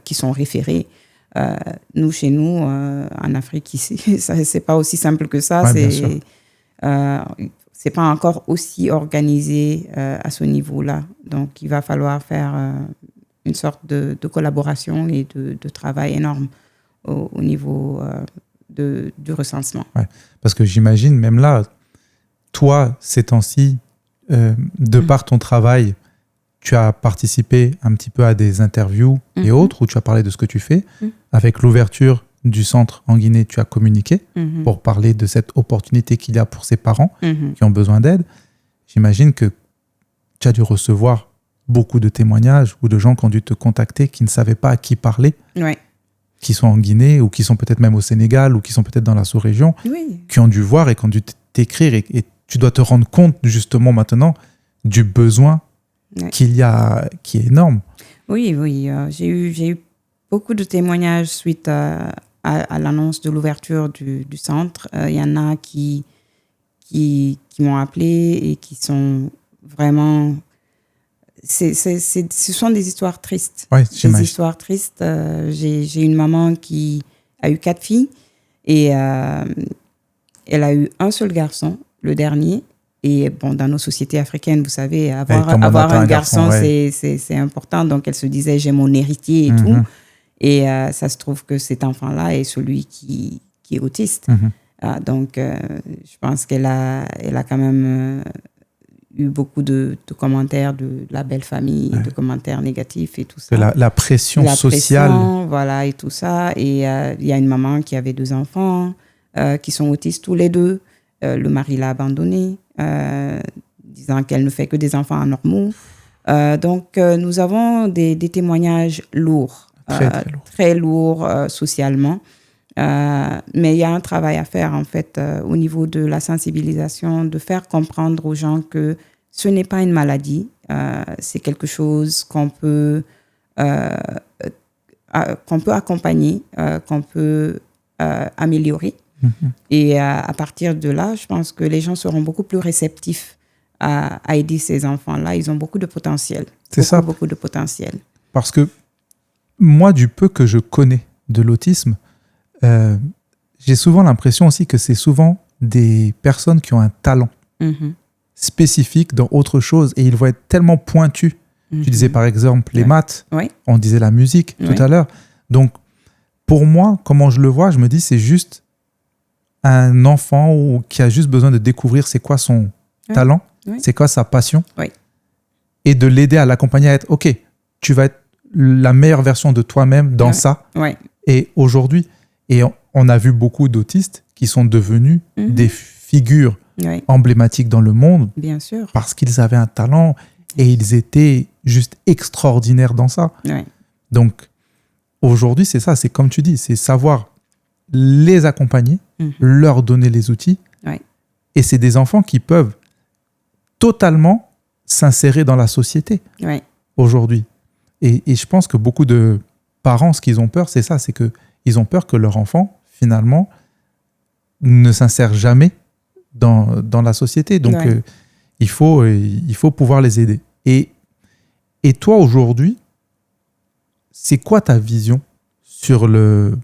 qui sont référés. Nous, chez nous, en Afrique, ici, c'est pas aussi simple que ça. C'est pas encore aussi organisé à ce niveau-là. Donc, il va falloir faire une sorte de collaboration et de travail énorme au niveau du recensement. Parce que j'imagine, même là, toi, ces temps-ci, de par ton travail, tu as participé un petit peu à des interviews et autres, où tu as parlé de ce que tu fais. Avec l'ouverture du centre en Guinée, tu as communiqué pour parler de cette opportunité qu'il y a pour ces parents qui ont besoin d'aide. J'imagine que tu as dû recevoir beaucoup de témoignages ou de gens qui ont dû te contacter, qui ne savaient pas à qui parler, qui sont en Guinée ou qui sont peut-être même au Sénégal ou qui sont peut-être dans la sous-région, qui ont dû voir et qui ont dû t'écrire. Et tu dois te rendre compte justement maintenant du besoin qu'il y a, qui est énorme. Oui. J'ai eu beaucoup de témoignages suite à l'annonce de l'ouverture du centre. Il y en a qui m'ont appelé et qui sont vraiment... ce sont des histoires tristes. Des histoires tristes. J'ai une maman qui a eu 4 filles et elle a eu un seul garçon, le dernier. Et bon, dans nos sociétés africaines, vous savez, avoir un garçon, c'est important. Donc, elle se disait, j'ai mon héritier et tout. Et ça se trouve que cet enfant-là est celui qui est autiste. Donc, je pense qu'elle a quand même eu beaucoup de commentaires de la belle famille, de commentaires négatifs et tout ça. La pression sociale. Voilà, et tout ça. Et il y a une maman qui avait 2 enfants qui sont autistes tous les 2. Le mari l'a abandonnée, disant qu'elle ne fait que des enfants anormaux. Donc, nous avons des témoignages lourds, très lourds socialement. Mais il y a un travail à faire, en fait, au niveau de la sensibilisation, de faire comprendre aux gens que ce n'est pas une maladie, c'est quelque chose qu'on peut accompagner, qu'on peut améliorer. Et à partir de là, je pense que les gens seront beaucoup plus réceptifs à aider ces enfants-là. Ils ont beaucoup de potentiel. Beaucoup de potentiel. Parce que moi, du peu que je connais de l'autisme, j'ai souvent l'impression aussi que c'est souvent des personnes qui ont un talent spécifique dans autre chose et ils vont être tellement pointus. Tu disais par exemple les maths, on disait la musique tout à l'heure. Donc, pour moi, comment je le vois, je me dis c'est juste un enfant qui a juste besoin de découvrir c'est quoi son talent, c'est quoi sa passion et de l'aider à l'accompagner à être OK, tu vas être la meilleure version de toi-même dans ça. Et aujourd'hui, et on a vu beaucoup d'autistes qui sont devenus des figures emblématiques dans le monde. Bien sûr. Parce qu'ils avaient un talent et ils étaient juste extraordinaires dans ça. Donc, aujourd'hui, c'est ça, c'est comme tu dis, c'est savoir les accompagner, leur donner les outils. Et c'est des enfants qui peuvent totalement s'insérer dans la société aujourd'hui. Et je pense que beaucoup de parents, ce qu'ils ont peur, c'est ça, c'est qu'ils ont peur que leur enfant, finalement, ne s'insère jamais dans la société. Donc, il faut pouvoir les aider. Et toi, aujourd'hui, c'est quoi ta vision sur le,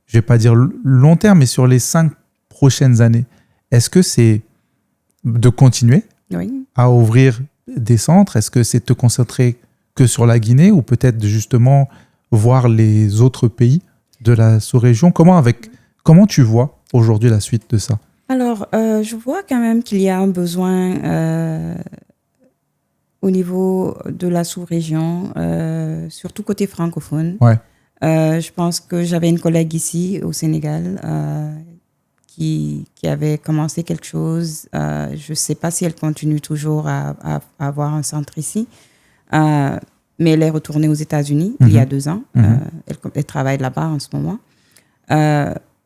je vais pas dire long terme, mais sur les 5 prochaines années? Est-ce que c'est de continuer à ouvrir des centres? Est-ce que c'est te concentrer que sur la Guinée ou peut-être justement voir les autres pays de la sous-région? Comment tu vois aujourd'hui la suite de ça? Alors, je vois quand même qu'il y a un besoin au niveau de la sous-région, surtout côté francophone. Je pense que j'avais une collègue ici au Sénégal qui avait commencé quelque chose. Je ne sais pas si elle continue toujours à avoir un centre ici, mais elle est retournée aux États-Unis il y a 2 ans. Elle travaille là-bas en ce moment.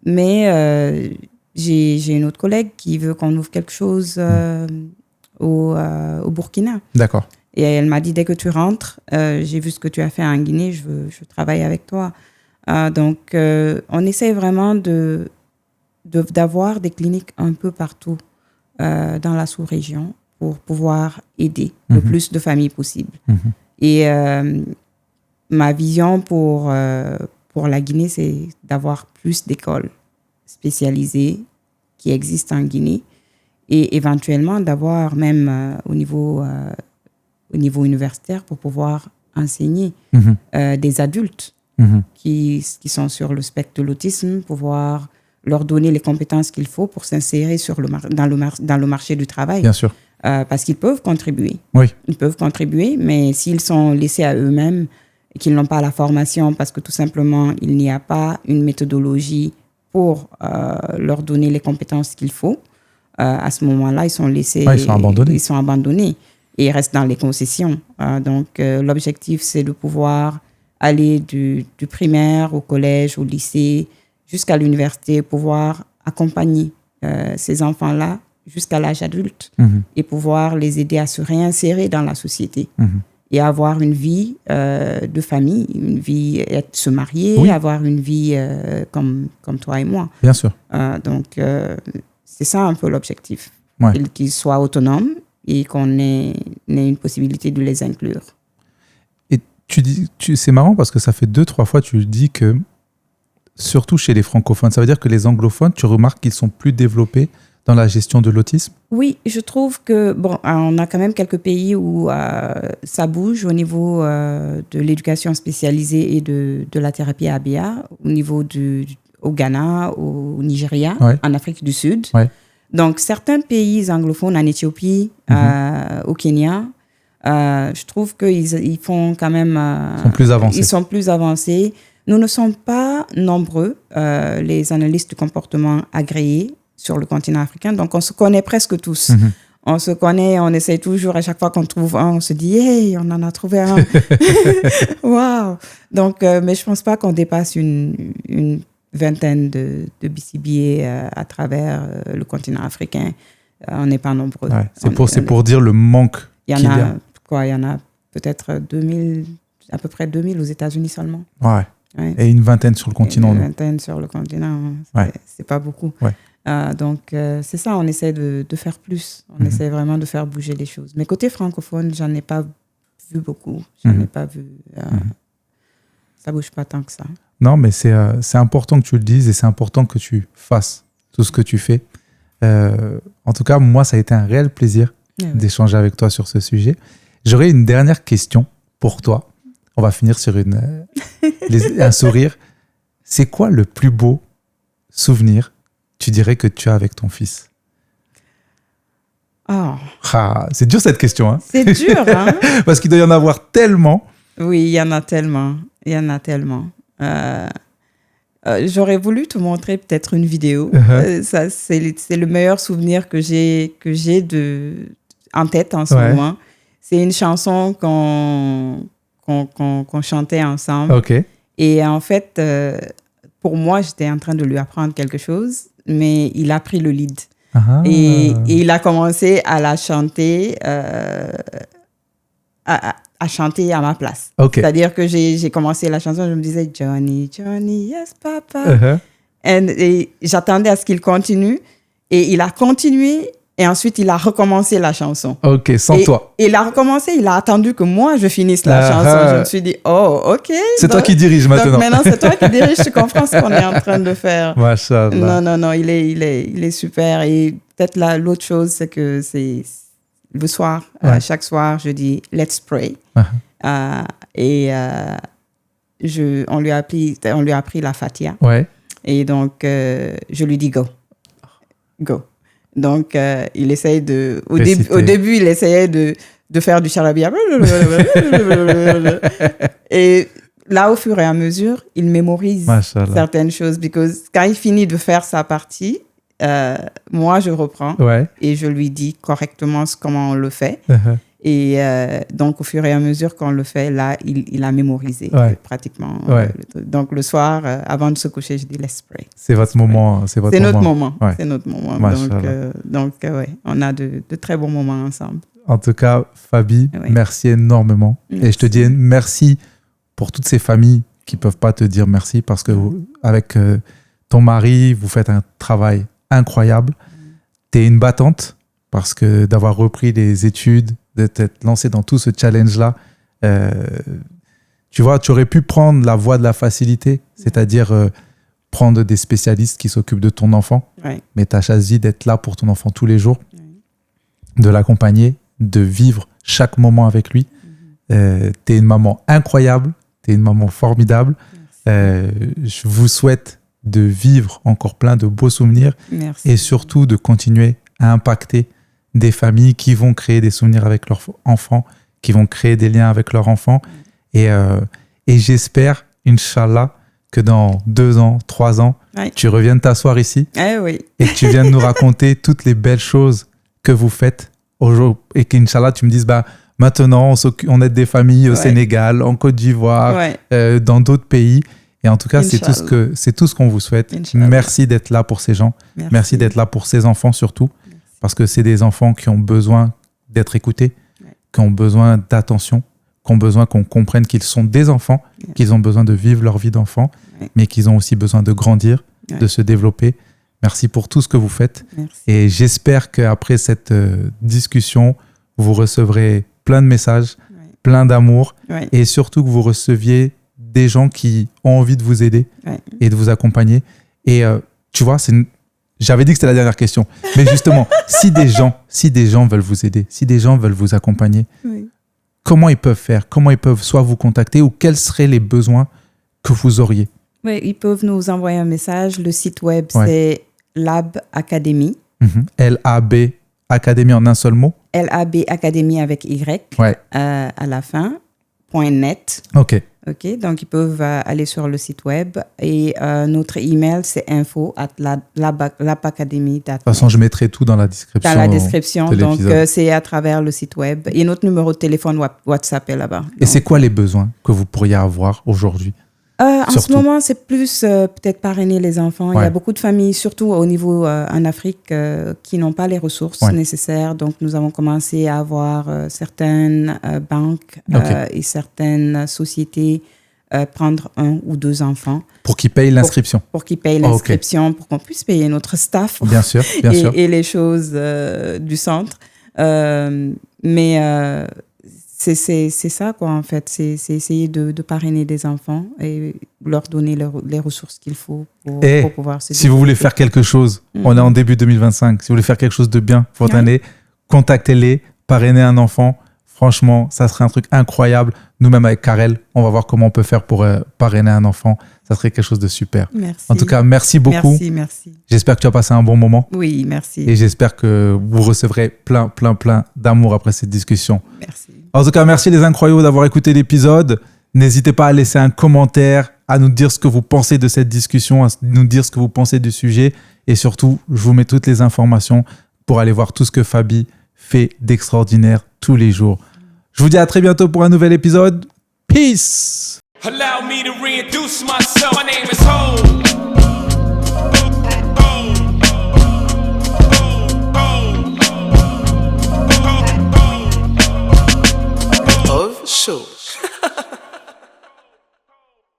Mais j'ai une autre collègue qui veut qu'on ouvre quelque chose au Burkina. D'accord. Et elle m'a dit, dès que tu rentres, j'ai vu ce que tu as fait en Guinée, je travaille avec toi. Donc, on essaie vraiment d'avoir des cliniques un peu partout dans la sous-région pour pouvoir aider le plus de familles possible. Et ma vision pour la Guinée, c'est d'avoir plus d'écoles spécialisées qui existent en Guinée et éventuellement d'avoir même au niveau universitaire pour pouvoir enseigner des adultes qui sont sur le spectre de l'autisme, pouvoir leur donner les compétences qu'il faut pour s'insérer dans le marché du travail. Bien sûr. Parce qu'ils peuvent contribuer. Ils peuvent contribuer, mais s'ils sont laissés à eux-mêmes et qu'ils n'ont pas la formation parce que tout simplement, il n'y a pas une méthodologie pour leur donner les compétences qu'il faut, à ce moment-là, ils sont laissés... ils sont abandonnés. Ils sont abandonnés et ils restent dans les concessions. Donc, l'objectif, c'est de pouvoir aller du primaire au collège, au lycée, jusqu'à l'université, pouvoir accompagner ces enfants-là jusqu'à l'âge adulte et pouvoir les aider à se réinsérer dans la société et avoir une vie de famille, une vie, se marier, avoir une vie comme toi et moi. Bien sûr. Donc, c'est ça un peu l'objectif, qu'ils soient autonomes et qu'on ait une possibilité de les inclure. Et c'est marrant parce que ça fait 2-3 fois tu dis que, surtout chez les francophones, ça veut dire que les anglophones, tu remarques qu'ils sont plus développés dans la gestion de l'autisme? Oui, je trouve que, on a quand même quelques pays où ça bouge au niveau de l'éducation spécialisée et de la thérapie ABA, au niveau au Ghana, au Nigeria, en Afrique du Sud. Donc, certains pays anglophones, en Éthiopie, au Kenya, je trouve qu'ils font quand même... ils sont plus avancés. Nous ne sommes pas nombreux, les analystes du comportement agréés sur le continent africain. Donc, on se connaît presque tous. On se connaît, on essaie toujours, à chaque fois qu'on trouve un, on se dit « Hey, on en a trouvé un !» Wow! Donc, mais je ne pense pas qu'on dépasse une vingtaine de BCBA à travers le continent africain. On n'est pas nombreux. C'est pour dire le manque qu'il y a. Il y en a peut-être 2000, à peu près 2000 aux États-Unis seulement. Ouais. Et une vingtaine sur le continent. Une vingtaine sur le continent, c'est pas beaucoup. Ouais. Donc, c'est ça, on essaie de faire plus. On essaie vraiment de faire bouger les choses. Mais côté francophone, j'en ai pas vu beaucoup. J'en ai pas vu. Ça bouge pas tant que ça. Non, mais c'est important que tu le dises et c'est important que tu fasses tout ce que tu fais. En tout cas, moi, ça a été un réel plaisir d'échanger avec toi sur ce sujet. J'aurais une dernière question pour toi. On va finir sur un sourire. C'est quoi le plus beau souvenir, tu dirais, que tu as avec ton fils? C'est dur cette question. Hein? C'est dur, hein? Parce qu'il doit y en avoir tellement. Oui, il y en a tellement. J'aurais voulu te montrer peut-être une vidéo. Ça, c'est le meilleur souvenir que j'ai en tête en ce moment. C'est une chanson qu'on chantait ensemble. Okay. Et en fait, pour moi, j'étais en train de lui apprendre quelque chose, mais il a pris le lead. Et il a commencé à la chanter, à chanter à ma place. Okay. C'est-à-dire que j'ai commencé la chanson, je me disais « Johnny, Johnny, yes, papa ». Et j'attendais à ce qu'il continue. Et il a continué. Et ensuite, il a recommencé la chanson. Ok, sans toi. Et il a recommencé, il a attendu que moi, je finisse la chanson. Je me suis dit, oh, ok. C'est toi qui dirige maintenant. Donc maintenant, c'est toi qui dirige. Tu comprends ce qu'on est en train de faire. Machallah. Non, il est super. Et peut-être l'autre chose, c'est que c'est le soir, chaque soir, je dis, let's pray. Et on lui a appris la Fatiha. Et donc, je lui dis, go. Donc, il essaye au début, il essayait de faire du charabia. Et là, au fur et à mesure, il mémorise certaines choses. Parce que quand il finit de faire sa partie, moi, je reprends et je lui dis correctement comment on le fait. Et donc, au fur et à mesure qu'on le fait, là, il a mémorisé pratiquement. Donc, le soir, avant de se coucher, je dis « let's pray ». C'est votre moment. C'est notre moment. C'est notre moment. Donc, on a de très bons moments ensemble. En tout cas, Fabi, merci énormément. Merci. Et je te dis merci pour toutes ces familles qui ne peuvent pas te dire merci parce que avec ton mari, vous faites un travail incroyable. Tu es une battante parce que d'avoir repris les études, de t'être lancé dans tout ce challenge-là, tu vois, tu aurais pu prendre la voie de la facilité, c'est-à-dire prendre des spécialistes qui s'occupent de ton enfant, mais tu as choisi d'être là pour ton enfant tous les jours, de l'accompagner, de vivre chaque moment avec lui. Tu es une maman incroyable, tu es une maman formidable. Je vous souhaite de vivre encore plein de beaux souvenirs et surtout de continuer à impacter des familles qui vont créer des souvenirs avec leurs enfants, qui vont créer des liens avec leurs enfants. Et j'espère, Inch'Allah, que dans 2 ans, 3 ans, tu reviennes t'asseoir ici et que tu viennes nous raconter toutes les belles choses que vous faites aujourd'hui. Et qu'Inch'Allah, tu me dises, maintenant, on aide des familles au Sénégal, en Côte d'Ivoire, dans d'autres pays. Et en tout cas, c'est tout ce qu'on vous souhaite. Merci d'être là pour ces gens. Merci d'être là pour ces enfants surtout. Parce que c'est des enfants qui ont besoin d'être écoutés, qui ont besoin d'attention, qui ont besoin qu'on comprenne qu'ils sont des enfants, qu'ils ont besoin de vivre leur vie d'enfant, mais qu'ils ont aussi besoin de grandir, de se développer. Merci pour tout ce que vous faites. Et j'espère qu'après cette discussion, vous recevrez plein de messages, plein d'amour, et surtout que vous receviez des gens qui ont envie de vous aider et de vous accompagner. Et tu vois, j'avais dit que c'était la dernière question. Mais justement, si des gens veulent vous aider, si des gens veulent vous accompagner, comment ils peuvent faire? Comment ils peuvent soit vous contacter ou quels seraient les besoins que vous auriez? Oui, ils peuvent nous envoyer un message. Le site web, c'est Lab Academy. L-A-B Academy en un seul mot? L-A-B Academy avec Y à la fin, .net. OK, donc ils peuvent aller sur le site web et notre email c'est info@labacademy.net. De toute façon, je mettrai tout dans la description. Dans la description, donc c'est à travers le site web et notre numéro de téléphone WhatsApp est là-bas. Et c'est quoi les besoins que vous pourriez avoir aujourd'hui? En ce moment, c'est plus peut-être parrainer les enfants. Il y a beaucoup de familles, surtout au niveau en Afrique, qui n'ont pas les ressources nécessaires. Donc, nous avons commencé à avoir certaines banques et certaines sociétés prendre 1 ou 2 enfants. Pour qu'ils payent l'inscription. Pour qu'ils payent l'inscription, pour qu'on puisse payer notre staff. Bien sûr. Et les choses du centre. Mais c'est ça, quoi, en fait. C'est essayer de parrainer des enfants et leur donner les ressources qu'il faut pour pouvoir se développer. Si vous voulez faire quelque chose, on est en début 2025, si vous voulez faire quelque chose de bien pour votre année, contactez-les, parrainez un enfant. Franchement, ça serait un truc incroyable. Nous-mêmes, avec Karel, on va voir comment on peut faire pour parrainer un enfant. Ça serait quelque chose de super. Merci. En tout cas, merci beaucoup. Merci. J'espère que tu as passé un bon moment. Oui, merci. Et j'espère que vous recevrez plein d'amour après cette discussion. Merci. En tout cas, merci les incroyables d'avoir écouté l'épisode. N'hésitez pas à laisser un commentaire, à nous dire ce que vous pensez de cette discussion, à nous dire ce que vous pensez du sujet. Et surtout, je vous mets toutes les informations pour aller voir tout ce que Fabi fait d'extraordinaire tous les jours. Je vous dis à très bientôt pour un nouvel épisode. Peace! Allow me to reintroduce myself.